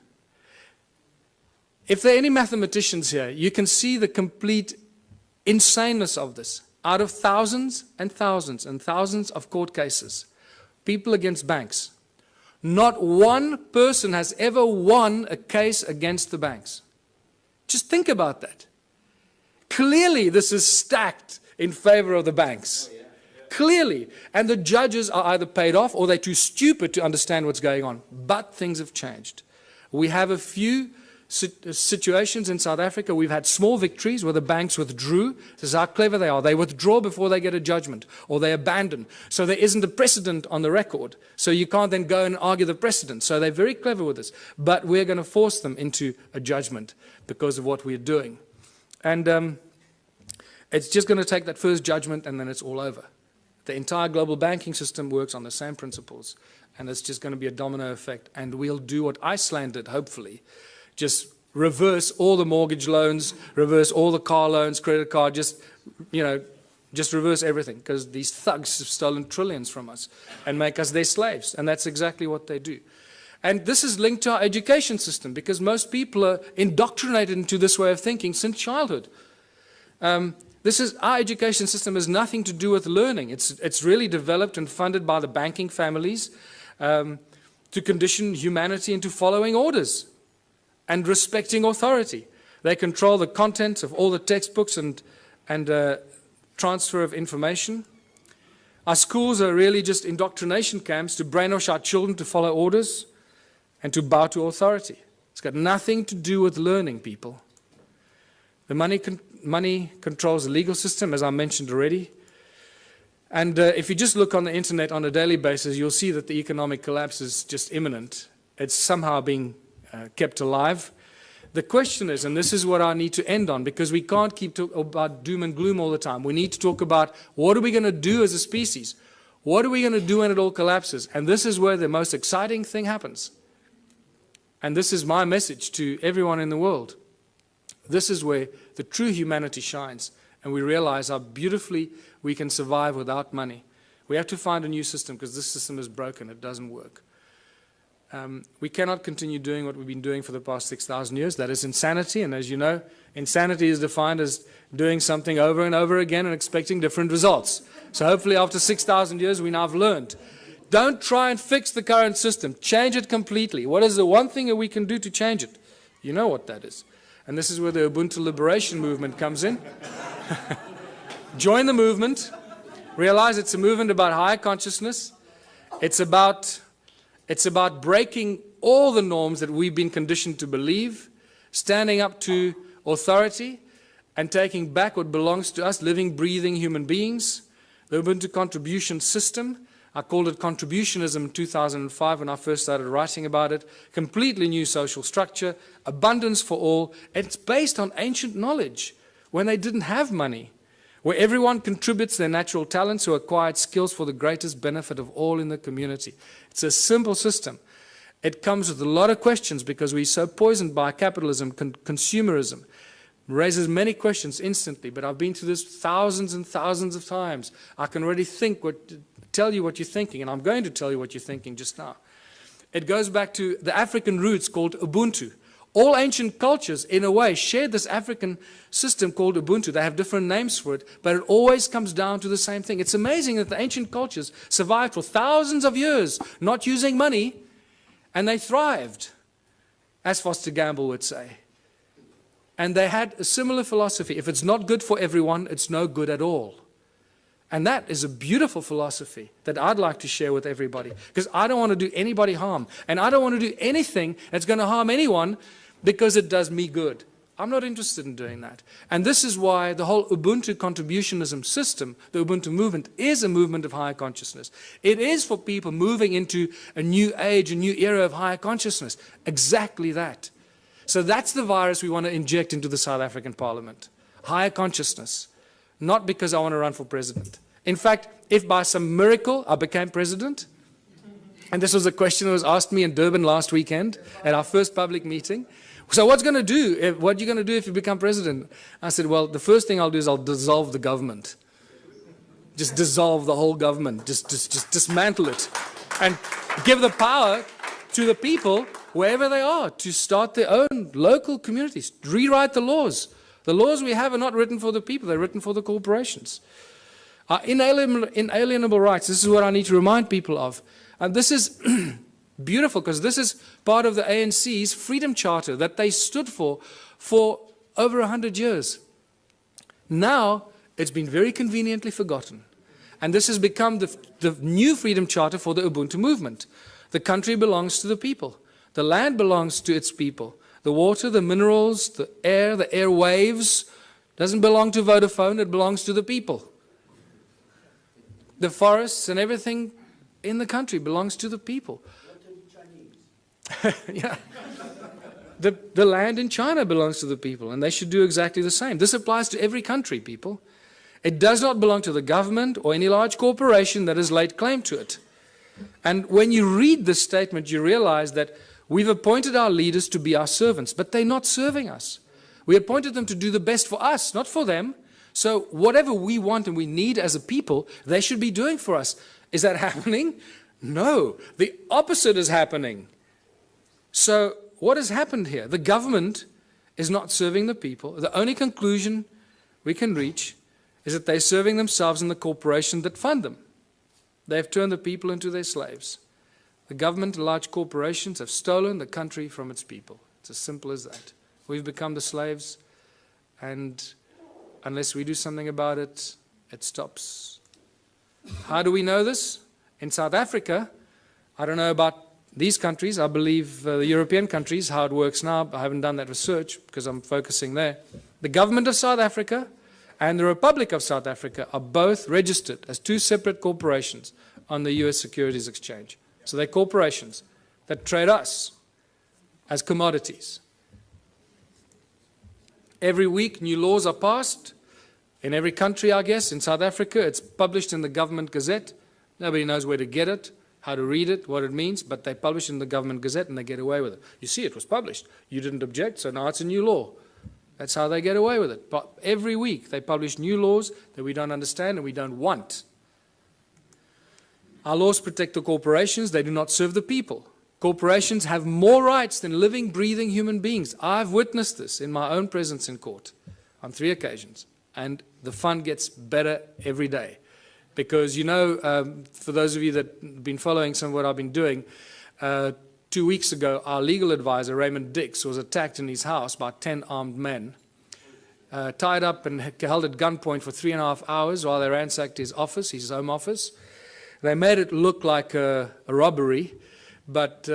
If there are any mathematicians here, you can see the complete insaneness of this. Out of thousands and thousands and thousands of court cases, people against banks, not one person has ever won a case against the banks. Just think about that. Clearly, this is stacked in favor of the banks. Clearly. And the judges are either paid off or they're too stupid to understand what's going on. But things have changed. We have a few situations in South Africa. We've had small victories where the banks withdrew. This is how clever they are. They withdraw before they get a judgment, or they abandon. So there isn't a precedent on the record. So you can't then go and argue the precedent. So they're very clever with this. But we're going to force them into a judgment because of what we're doing. And it's just going to take that first judgment and then it's all over. The entire global banking system works on the same principles, and it's just going to be a domino effect. And we'll do what Iceland did, hopefully. Just reverse all the mortgage loans, reverse all the car loans, credit card, just just reverse everything, because these thugs have stolen trillions from us and make us their slaves. And that's exactly what they do. And this is linked to our education system, because most people are indoctrinated into this way of thinking since childhood. Our education system has nothing to do with learning. It's really developed and funded by the banking families to condition humanity into following orders and respecting authority. They control the content of all the textbooks and transfer of information. Our schools are really just indoctrination camps to brainwash our children to follow orders and to bow to authority. It's got nothing to do with learning, people. The money controls the legal system, as I mentioned already. And if you just look on the internet on a daily basis, you'll see that the economic collapse is just imminent. It's somehow being kept alive. The question is, and this is what I need to end on, because we can't keep talking about doom and gloom all the time. We need to talk about what are we going to do as a species? What are we going to do when it all collapses? And this is where the most exciting thing happens. And this is my message to everyone in the world. This is where the true humanity shines, and we realize how beautifully we can survive without money. We have to find a new system, because this system is broken. It doesn't work. We cannot continue doing what we've been doing for the past 6,000 years. That is insanity, and as you know, insanity is defined as doing something over and over again and expecting different results. So hopefully after 6,000 years we now have learned. Don't try and fix the current system. Change it completely. What is the one thing that we can do to change it? You know what that is. And this is where the Ubuntu Liberation Movement comes in. Join the movement. Realize it's a movement about higher consciousness. It's about breaking all the norms that we've been conditioned to believe, standing up to authority, and taking back what belongs to us, living, breathing human beings. The Ubuntu contribution system, I called it contributionism in 2005 when I first started writing about it. Completely new social structure, abundance for all. It's based on ancient knowledge when they didn't have money, where everyone contributes their natural talents or acquired skills for the greatest benefit of all in the community. It's a simple system. It comes with a lot of questions because we're so poisoned by capitalism, consumerism. It raises many questions instantly, but I've been through this thousands and thousands of times. I can already tell you what you're thinking, and I'm going to tell you what you're thinking just now. It goes back to the African roots called Ubuntu. All ancient cultures, in a way, share this African system called Ubuntu. They have different names for it, but it always comes down to the same thing. It's amazing that the ancient cultures survived for thousands of years, not using money, and they thrived, as Foster Gamble would say. And they had a similar philosophy. If it's not good for everyone, it's no good at all. And that is a beautiful philosophy that I'd like to share with everybody, because I don't want to do anybody harm, and I don't want to do anything that's going to harm anyone because it does me good. I'm not interested in doing that. And this is why the whole Ubuntu contributionism system, the Ubuntu movement, is a movement of higher consciousness. It is for people moving into a new age, a new era of higher consciousness. Exactly that. So that's the virus we want to inject into the South African Parliament. Higher consciousness. Not because I want to run for president. In fact, if by some miracle I became president, and this was a question that was asked me in Durban last weekend at our first public meeting. So what are you going to do if you become president? I said, well, the first thing I'll do is I'll dissolve the government. Just dissolve the whole government. Just dismantle it. And give the power to the people, wherever they are, to start their own local communities. Rewrite the laws. The laws we have are not written for the people, they're written for the corporations. Our inalienable rights, this is what I need to remind people of. And this is beautiful, because this is part of the ANC's Freedom Charter that they stood for over 100 years. Now, it's been very conveniently forgotten. And this has become the new Freedom Charter for the Ubuntu movement. The country belongs to the people. The land belongs to its people. The water, the minerals, the airwaves, doesn't belong to Vodafone, it belongs to the people. The forests and everything in the country belongs to the people. Yeah. The land in China belongs to the people, and they should do exactly the same. This applies to every country, people. It does not belong to the government or any large corporation that has laid claim to it. And when you read this statement, you realize that we've appointed our leaders to be our servants, but they're not serving us. We appointed them to do the best for us, not for them. So whatever we want and we need as a people, they should be doing for us. Is that happening? No. The opposite is happening. So what has happened here? The government is not serving the people. The only conclusion we can reach is that they're serving themselves and the corporations that fund them. They've turned the people into their slaves. The government and large corporations have stolen the country from its people. It's as simple as that. We've become the slaves, and unless we do something about it, it stops. How do we know this? In South Africa, I don't know about these countries. I believe the European countries, how it works now. I haven't done that research because I'm focusing there. The government of South Africa and the Republic of South Africa are both registered as two separate corporations on the US Securities Exchange. So they're corporations that trade us as commodities. Every week new laws are passed in every country, I guess. In South Africa, it's published in the government gazette. Nobody knows where to get it, how to read it, what it means, but they publish it in the government gazette and they get away with it. You see, it was published. You didn't object, so now it's a new law. That's how they get away with it. But every week they publish new laws that we don't understand and we don't want. Our laws protect the corporations. They do not serve the people. Corporations have more rights than living, breathing human beings. I've witnessed this in my own presence in court on 3 occasions. And the fun gets better every day. Because, you know, for those of you that have been following some of what I've been doing, 2 weeks ago, our legal advisor, Raymond Dix, was attacked in his house by 10 armed men, tied up and held at gunpoint for 3.5 hours while they ransacked his office, his home office. They made it look like a robbery, but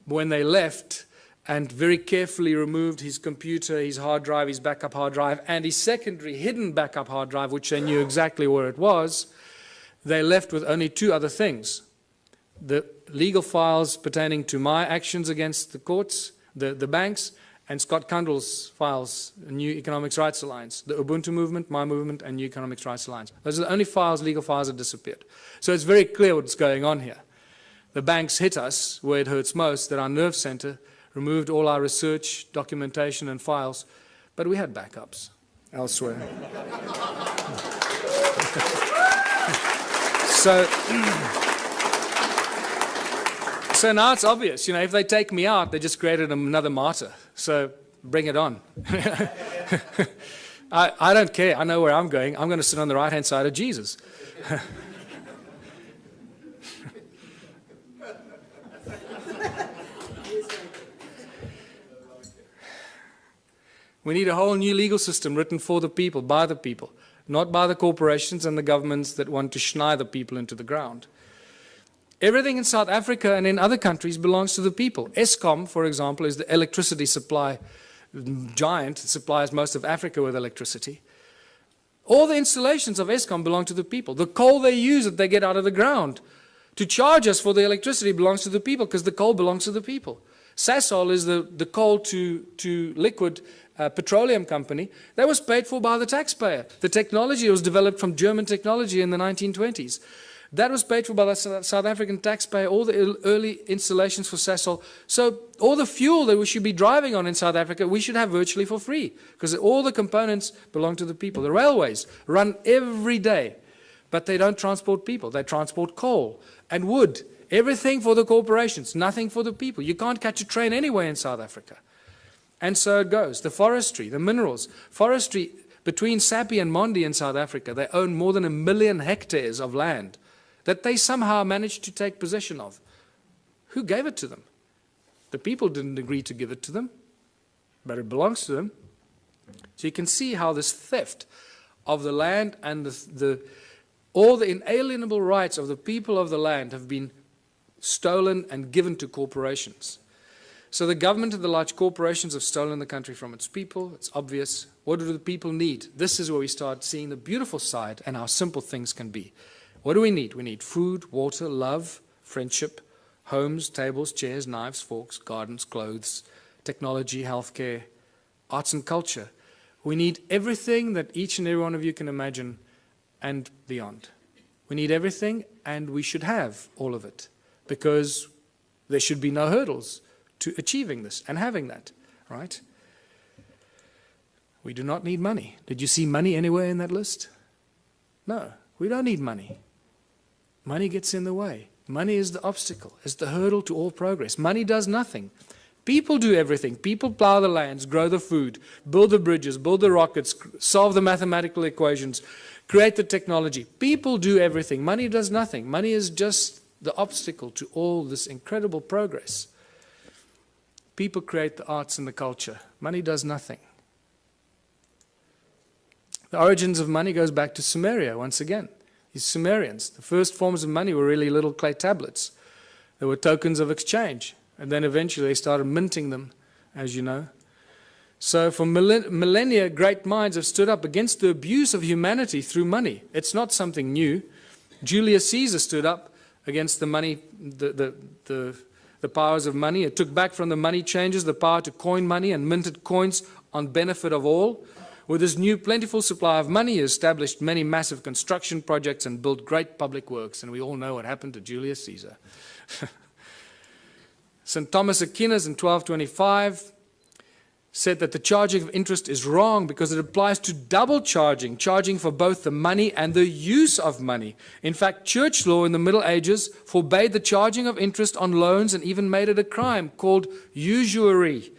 when they left and very carefully removed his computer, his hard drive, his backup hard drive, and his secondary hidden backup hard drive, which they knew exactly where it was, they left with only 2 other things. The legal files pertaining to my actions against the courts, the banks, and Scott Kundal's files, the New Economics Rights Alliance, the Ubuntu movement, my movement, and New Economics Rights Alliance. Those are the only files, legal files that disappeared. So it's very clear what's going on here. The banks hit us where it hurts most, that our nerve center removed all our research, documentation, and files, but we had backups elsewhere. So now it's obvious, you know, if they take me out, they just created another martyr. So bring it on. I don't care. I know where I'm going. I'm going to sit on the right-hand side of Jesus. We need a whole new legal system written for the people, by the people, not by the corporations and the governments that want to schneid the people into the ground. Everything in South Africa and in other countries belongs to the people. Eskom, for example, is the electricity supply giant. It supplies most of Africa with electricity. All the installations of Eskom belong to the people. The coal they use that they get out of the ground to charge us for the electricity belongs to the people because the coal belongs to the people. Sasol is the coal to liquid petroleum company that was paid for by the taxpayer. The technology was developed from German technology in the 1920s. That was paid for by the South African taxpayer, all the early installations for Sasol. So all the fuel that we should be driving on in South Africa, we should have virtually for free because all the components belong to the people. The railways run every day, but they don't transport people. They transport coal and wood. Everything for the corporations, nothing for the people. You can't catch a train anywhere in South Africa. And so it goes. The forestry, the minerals. Forestry, between Sappi and Mondi in South Africa, they own more than 1 million hectares of land that they somehow managed to take possession of. Who gave it to them? The people didn't agree to give it to them, but it belongs to them. So you can see how this theft of the land and all the inalienable rights of the people of the land have been stolen and given to corporations. So the government and the large corporations have stolen the country from its people. It's obvious. What do the people need? This is where we start seeing the beautiful side and how simple things can be. What do we need? We need food, water, love, friendship, homes, tables, chairs, knives, forks, gardens, clothes, technology, healthcare, arts and culture. We need everything that each and every one of you can imagine and beyond. We need everything, and we should have all of it because there should be no hurdles to achieving this and having that, right? We do not need money. Did you see money anywhere in that list? No, we don't need money. Money gets in the way. Money is the obstacle, is the hurdle to all progress. Money does nothing. People do everything. People plow the lands, grow the food, build the bridges, build the rockets, solve the mathematical equations, create the technology. People do everything. Money does nothing. Money is just the obstacle to all this incredible progress. People create the arts and the culture. Money does nothing. The origins of money goes back to Sumeria once again. These Sumerians, the first forms of money were really little clay tablets. They were tokens of exchange. And then eventually they started minting them, as you know. So for millennia, great minds have stood up against the abuse of humanity through money. It's not something new. Julius Caesar stood up against the money, the powers of money. It took back from the money changers the power to coin money and minted coins on benefit of all. With this new plentiful supply of money, he established many massive construction projects and built great public works. And we all know what happened to Julius Caesar. St. Thomas Aquinas in 1225 said that the charging of interest is wrong because it applies to double charging, charging for both the money and the use of money. In fact, church law in the Middle Ages forbade the charging of interest on loans and even made it a crime called usury,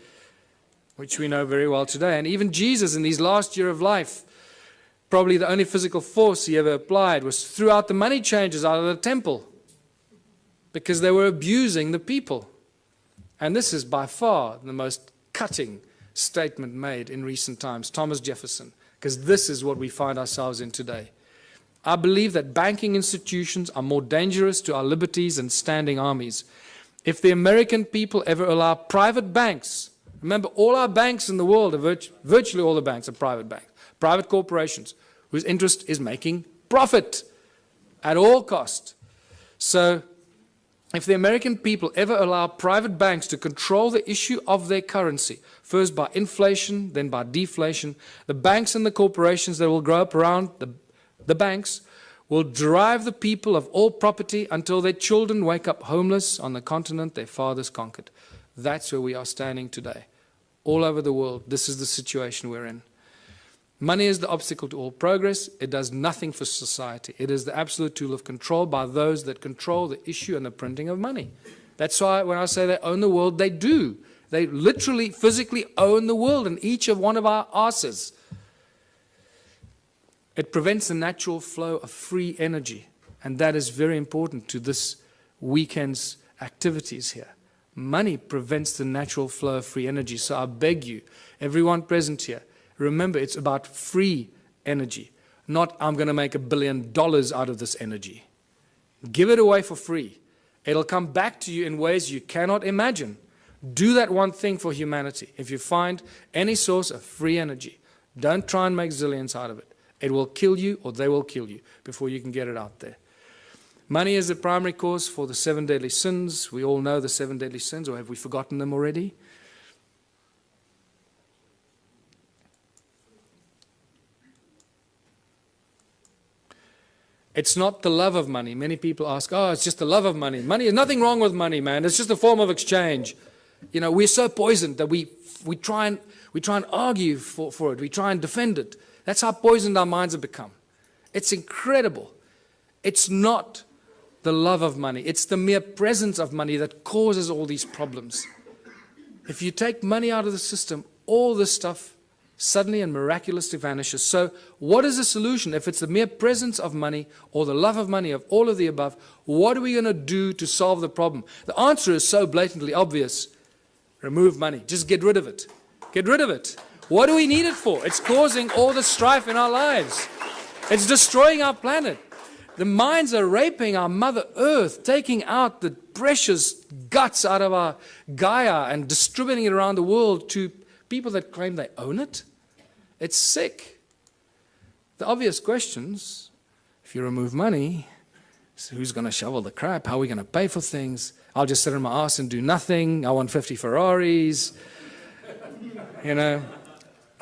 which we know very well today. And even Jesus in his last year of life, probably the only physical force he ever applied was threw out the money changers out of the temple because they were abusing the people. And this is by far the most cutting statement made in recent times, Thomas Jefferson, because this is what we find ourselves in today. I believe that banking institutions are more dangerous to our liberties than standing armies. If the American people ever allow private banks, remember all our banks in the world, are virtually all the banks are private banks, private corporations, whose interest is making profit at all cost. So if the American people ever allow private banks to control the issue of their currency, first by inflation, then by deflation, the banks and the corporations that will grow up around the banks will drive the people of all property until their children wake up homeless on the continent their fathers conquered. That's where we are standing today. All over the world, this is the situation we're in. Money is the obstacle to all progress. It does nothing for society. It is the absolute tool of control by those that control the issue and the printing of money. That's why when I say they own the world, they do. They literally, physically own the world in each of one of our asses. It prevents the natural flow of free energy. And that is very important to this weekend's activities here. Money prevents the natural flow of free energy. So I beg you, everyone present here, remember, it's about free energy, not I'm going to make $1 billion out of this energy. Give it away for free. It'll come back to you in ways you cannot imagine. Do that one thing for humanity. If you find any source of free energy, don't try and make zillions out of it. It will kill you or they will kill you before you can get it out there. Money is the primary cause for the 7 deadly sins. We all know the 7 deadly sins, or have we forgotten them already? It's not the love of money. Many people ask, oh, it's just the love of money. Money, there's nothing wrong with money, man. It's just a form of exchange. You know, we're so poisoned that we try and argue for it. We try and defend it. That's how poisoned our minds have become. It's incredible. It's not the love of money. It's the mere presence of money that causes all these problems. If you take money out of the system, all this stuff suddenly and miraculously vanishes. So what is the solution? If it's the mere presence of money or the love of money, of all of the above, what are we going to do to solve the problem? The answer is so blatantly obvious. Remove money. Just get rid of it. Get rid of it. What do we need it for? It's causing all the strife in our lives. It's destroying our planet. The mines are raping our Mother Earth, taking out the precious guts out of our Gaia and distributing it around the world to people that claim they own it. It's sick. The obvious questions, if you remove money, so who's going to shovel the crap? How are we going to pay for things? I'll just sit on my ass and do nothing. I want 50 Ferraris. You know,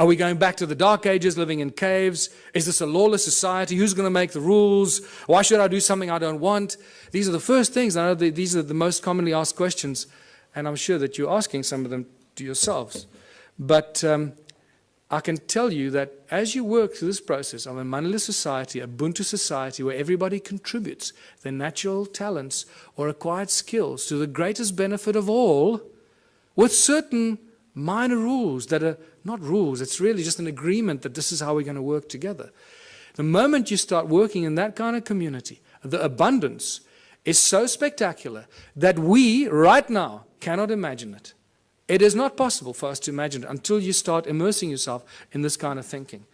are we going back to the Dark Ages, living in caves? Is this a lawless society? Who's going to make the rules? Why should I do something I don't want? These are the first things. I know these are the most commonly asked questions, and I'm sure that you're asking some of them to yourselves. But I can tell you that as you work through this process of a moneyless society, Ubuntu society, where everybody contributes their natural talents or acquired skills to the greatest benefit of all, with certain minor rules that are not rules, it's really just an agreement that this is how we're going to work together. The moment you start working in that kind of community, the abundance is so spectacular that we, right now, cannot imagine it. It is not possible for us to imagine it until you start immersing yourself in this kind of thinking.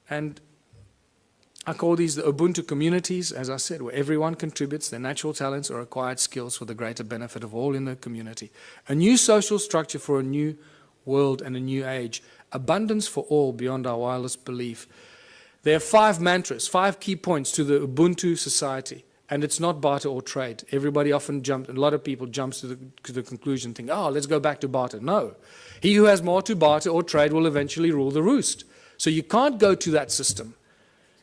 And I call these the Ubuntu communities, as I said, where everyone contributes their natural talents or acquired skills for the greater benefit of all in the community. A new social structure for a new world and a new age. Abundance for all beyond our wildest belief. There are 5 mantras, 5 key points to the Ubuntu society. And it's not barter or trade. Everybody often jumps, a lot of people jump to the conclusion, think, oh, let's go back to barter. No. He who has more to barter or trade will eventually rule the roost. So you can't go to that system.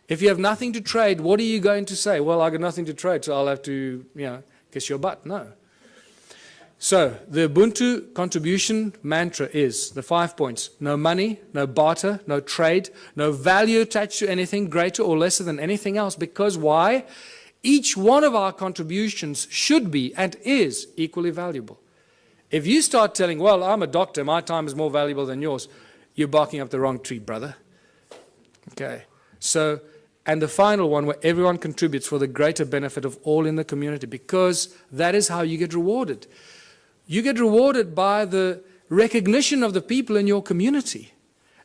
If you have nothing to trade, what are you going to say? Well, I got nothing to trade, so I'll have to, kiss your butt. No. So the Ubuntu contribution mantra is the 5 points. No money, no barter, no trade, no value attached to anything greater or lesser than anything else. Because why? Each one of our contributions should be and is equally valuable. If you start telling, well, I'm a doctor, my time is more valuable than yours, you're barking up the wrong tree, brother. Okay. So, and the final one, where everyone contributes for the greater benefit of all in the community, because that is how you get rewarded. You get rewarded by the recognition of the people in your community.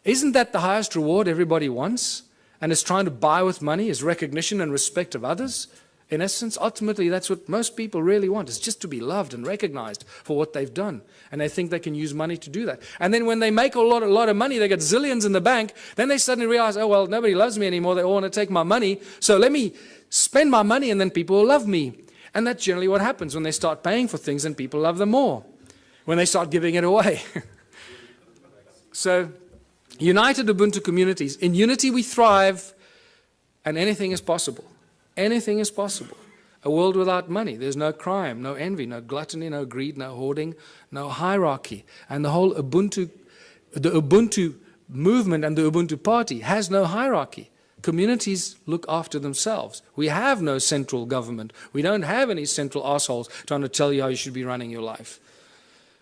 Isn't that the highest reward everybody wants and is trying to buy with money, is recognition and respect of others? In essence, ultimately, that's what most people really want, is just to be loved and recognized for what they've done. And they think they can use money to do that. And then when they make a lot of money, they get zillions in the bank, then they suddenly realize, oh, well, nobody loves me anymore. They all want to take my money. So let me spend my money and then people will love me. And that's generally what happens when they start paying for things and people love them more, when they start giving it away. So, united Ubuntu communities. In unity we thrive and anything is possible. Anything is possible. A world without money. There's no crime, no envy, no gluttony, no greed, no hoarding, no hierarchy. And the whole Ubuntu movement and the Ubuntu party has no hierarchy. Communities look after themselves. We have no central government. We don't have any central assholes trying to tell you how you should be running your life.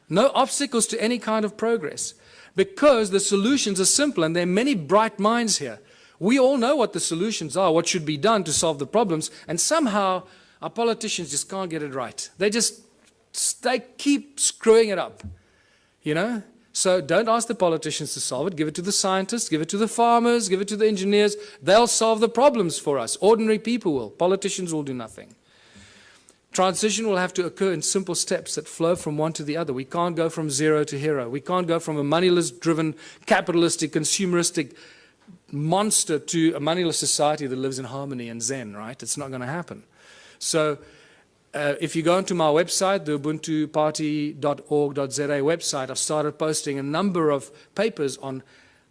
No obstacles to any kind of progress. Because the solutions are simple and there are many bright minds here. We all know what the solutions are, what should be done to solve the problems, and somehow our politicians just can't get it right. They keep screwing it up, So don't ask the politicians to solve it. Give it to the scientists, give it to the farmers, give it to the engineers. They'll solve the problems for us. Ordinary people will. Politicians will do nothing. Transition will have to occur in simple steps that flow from one to the other. We can't go from zero to hero. We can't go from a moneyless-driven, capitalistic, consumeristic monster to a moneyless society that lives in harmony and zen, right? It's not going to happen. So if you go onto my website, the ubuntuparty.org.za website, I've started posting a number of papers on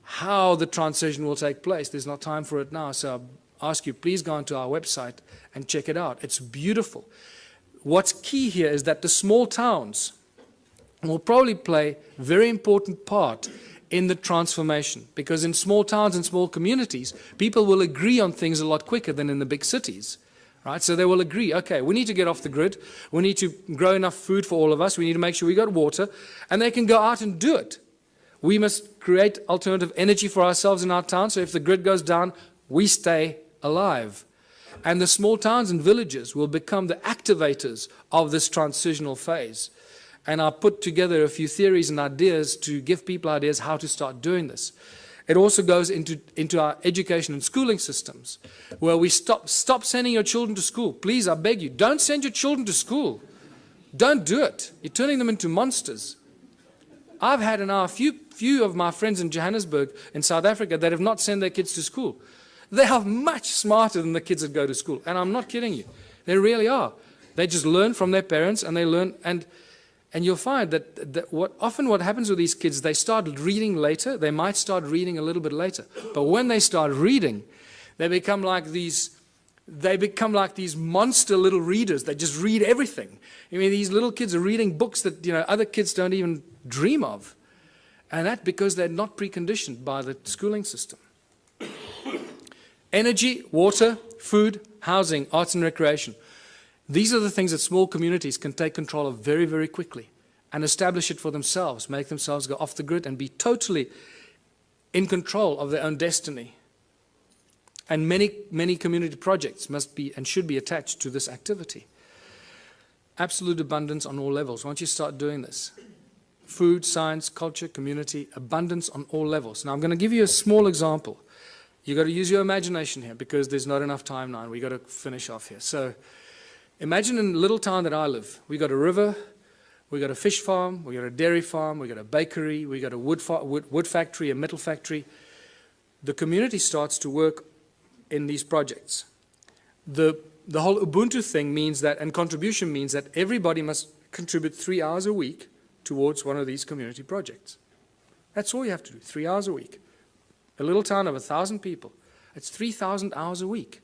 how the transition will take place. There's not time for it now, so I ask you, please go onto our website and check it out. It's beautiful. What's key here is that the small towns will probably play a very important part in the transformation, because in small towns and small communities, people will agree on things a lot quicker than in the big cities. Right? So they will agree, okay, we need to get off the grid, we need to grow enough food for all of us, we need to make sure we got water, and they can go out and do it. We must create alternative energy for ourselves in our town, so if the grid goes down, we stay alive. And the small towns and villages will become the activators of this transitional phase. And I put together a few theories and ideas to give people ideas how to start doing this. It also goes into our education and schooling systems, where we stop sending your children to school. Please, I beg you, don't send your children to school. Don't do it. You're turning them into monsters. I've had a few of my friends in Johannesburg, in South Africa, that have not sent their kids to school. They are much smarter than the kids that go to school. And I'm not kidding you. They really are. They just learn from their parents, and they learn. And you'll find that often what happens with these kids, they start reading later. They might start reading a little bit later. But when they start reading, they become like these monster little readers. They just read everything. I mean, these little kids are reading books that other kids don't even dream of. And that's because they're not preconditioned by the schooling system. Energy, water, food, housing, arts and recreation. These are the things that small communities can take control of very, very quickly and establish it for themselves, make themselves go off the grid and be totally in control of their own destiny. And many, many community projects must be and should be attached to this activity. Absolute abundance on all levels. Once you start doing this, food, science, culture, community, abundance on all levels. Now I'm going to give you a small example. You've got to use your imagination here because there's not enough time now and we've got to finish off here. So imagine in the little town that I live, we've got a river, we've got a fish farm, we've got a dairy farm, we've got a bakery, we've got a wood factory, a metal factory. The community starts to work in these projects. The whole Ubuntu thing means that, and contribution means that everybody must contribute 3 hours a week towards one of these community projects. That's all you have to do, 3 hours a week. A little town of 1,000 people, it's 3,000 hours a week.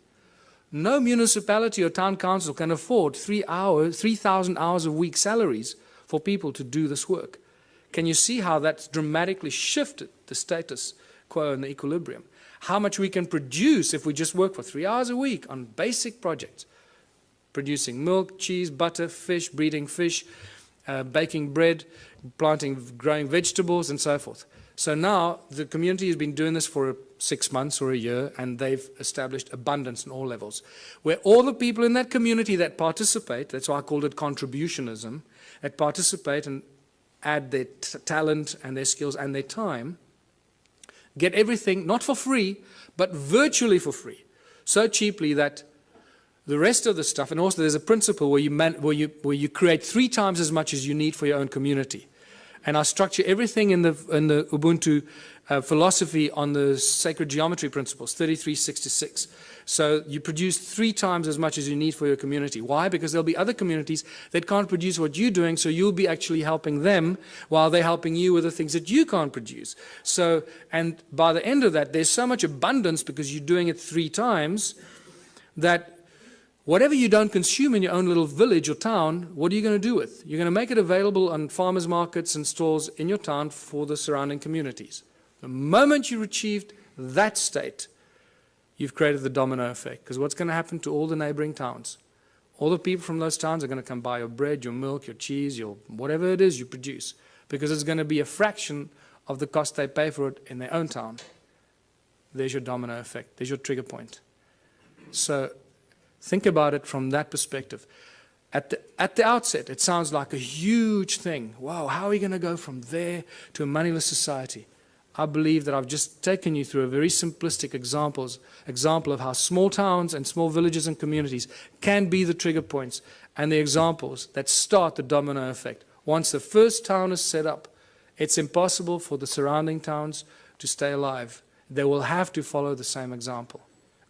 No municipality or town council can afford 3,000 hours a week salaries for people to do this work. Can you see how that's dramatically shifted the status quo and the equilibrium? How much we can produce if we just work for 3 hours a week on basic projects. Producing milk, cheese, butter, fish, breeding fish, baking bread, growing vegetables, and so forth. So now the community has been doing this for 6 months or a year, and they've established abundance on all levels. Where all the people in that community that participate, that's why I called it contributionism, that participate and add their talent and their skills and their time, get everything, not for free, but virtually for free. So cheaply that the rest of the stuff, and also there's a principle where you create 3 times as much as you need for your own community. And I structure everything in the Ubuntu philosophy on the sacred geometry principles, 3366. So you produce 3 times as much as you need for your community. Why? Because there'll be other communities that can't produce what you're doing, so you'll be actually helping them while they're helping you with the things that you can't produce. So, and by the end of that, there's so much abundance because you're doing it 3 times that whatever you don't consume in your own little village or town, what are you going to do with? You're going to make it available on farmers markets and stores in your town for the surrounding communities. The moment you achieved that state, you've created the domino effect. Because what's going to happen to all the neighboring towns? All the people from those towns are going to come buy your bread, your milk, your cheese, your whatever it is you produce. Because it's going to be a fraction of the cost they pay for it in their own town. There's your domino effect. There's your trigger point. So think about it from that perspective. At the outset, it sounds like a huge thing. Wow, how are we going to go from there to a moneyless society? I believe that I've just taken you through a very simplistic example of how small towns and small villages and communities can be the trigger points and the examples that start the domino effect. Once the first town is set up, it's impossible for the surrounding towns to stay alive. They will have to follow the same example.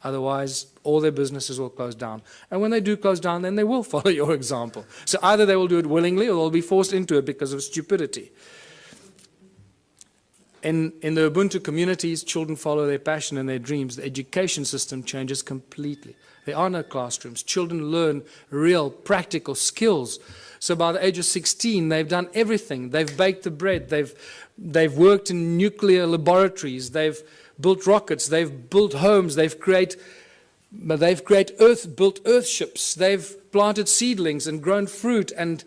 Otherwise, all their businesses will close down. And when they do close down, then they will follow your example. So either they will do it willingly or they'll be forced into it because of stupidity. In the Ubuntu communities, children follow their passion and their dreams. The education system changes completely. There are no classrooms. Children learn real, practical skills. So by the age of 16, they've done everything. They've baked the bread. They've worked in nuclear laboratories. They've built rockets. They've built homes. They've built earthships. They've planted seedlings and grown fruit. And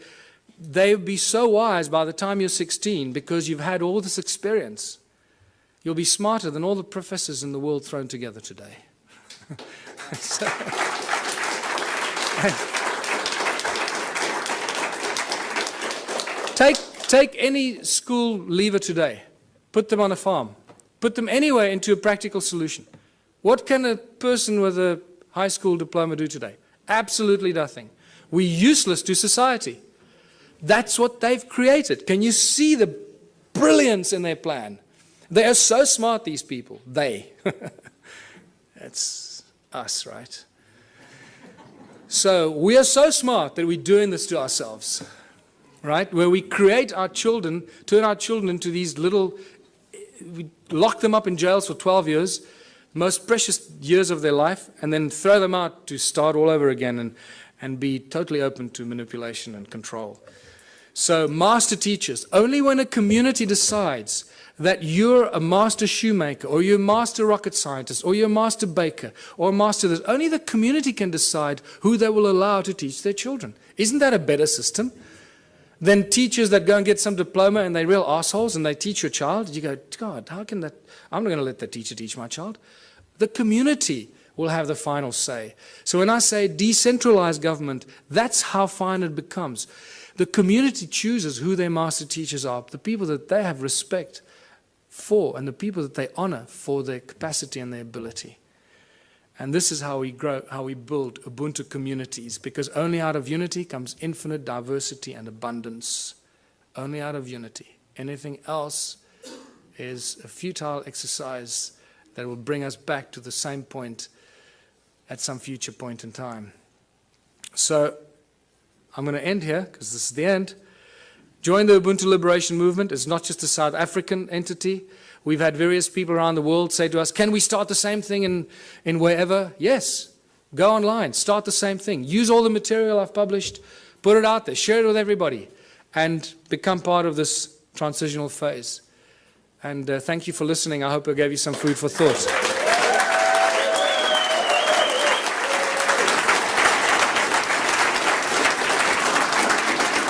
they'll be so wise by the time you're 16 because you've had all this experience. You'll be smarter than all the professors in the world thrown together today. Take any school leaver today, put them on a farm, put them anywhere into a practical solution. What can a person with a high school diploma do today? Absolutely nothing. We're useless to society. That's what they've created. Can you see the brilliance in their plan? They are so smart, these people. They. That's us, right? So we are so smart that we're doing this to ourselves, right? Where we create our children, turn our children into these little, we lock them up in jails for 12 years, most precious years of their life, and then throw them out to start all over again and be totally open to manipulation and control. So master teachers, only when a community decides that you're a master shoemaker, or you're a master rocket scientist, or you're a master baker, or a master this, only the community can decide who they will allow to teach their children. Isn't that a better system than teachers that go and get some diploma and they're real assholes and they teach your child? You go, God, how can that? I'm not going to let the teacher teach my child. The community will have the final say. So when I say decentralized government, that's how fine it becomes. The community chooses who their master teachers are, the people that they have respect for, and the people that they honor for their capacity and their ability. And this is how we grow, how we build Ubuntu communities, because only out of unity comes infinite diversity and abundance. Only out of unity. Anything else is a futile exercise that will bring us back to the same point at some future point in time. So I'm going to end here, because this is the end. Join the Ubuntu Liberation Movement. It's not just a South African entity. We've had various people around the world say to us, can we start the same thing in wherever? Yes. Go online. Start the same thing. Use all the material I've published. Put it out there. Share it with everybody. And become part of this transitional phase. And thank you for listening. I hope I gave you some food for thought.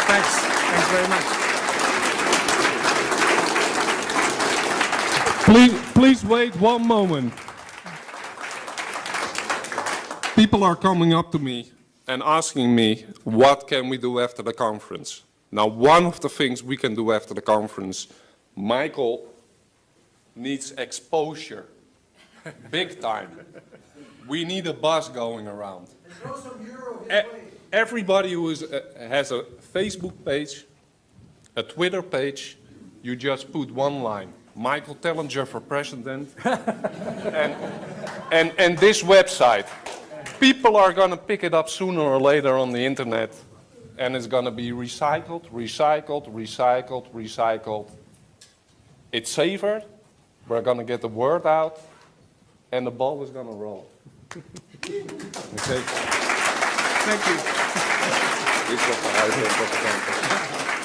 Thanks. Thanks very much. Please wait one moment. People are coming up to me and asking me, what can we do after the conference? Now, one of the things we can do after the conference, Michael needs exposure, big time. We need a bus going around. Everybody who has a Facebook page, a Twitter page, you just put one line, Michael Tellinger for president, and this website. People are going to pick it up sooner or later on the internet, and it's going to be recycled, recycled, recycled, recycled. It's safer, we're going to get the word out, and the ball is going to roll. Okay. Thank you. Dit was de uitleg van de conferentie.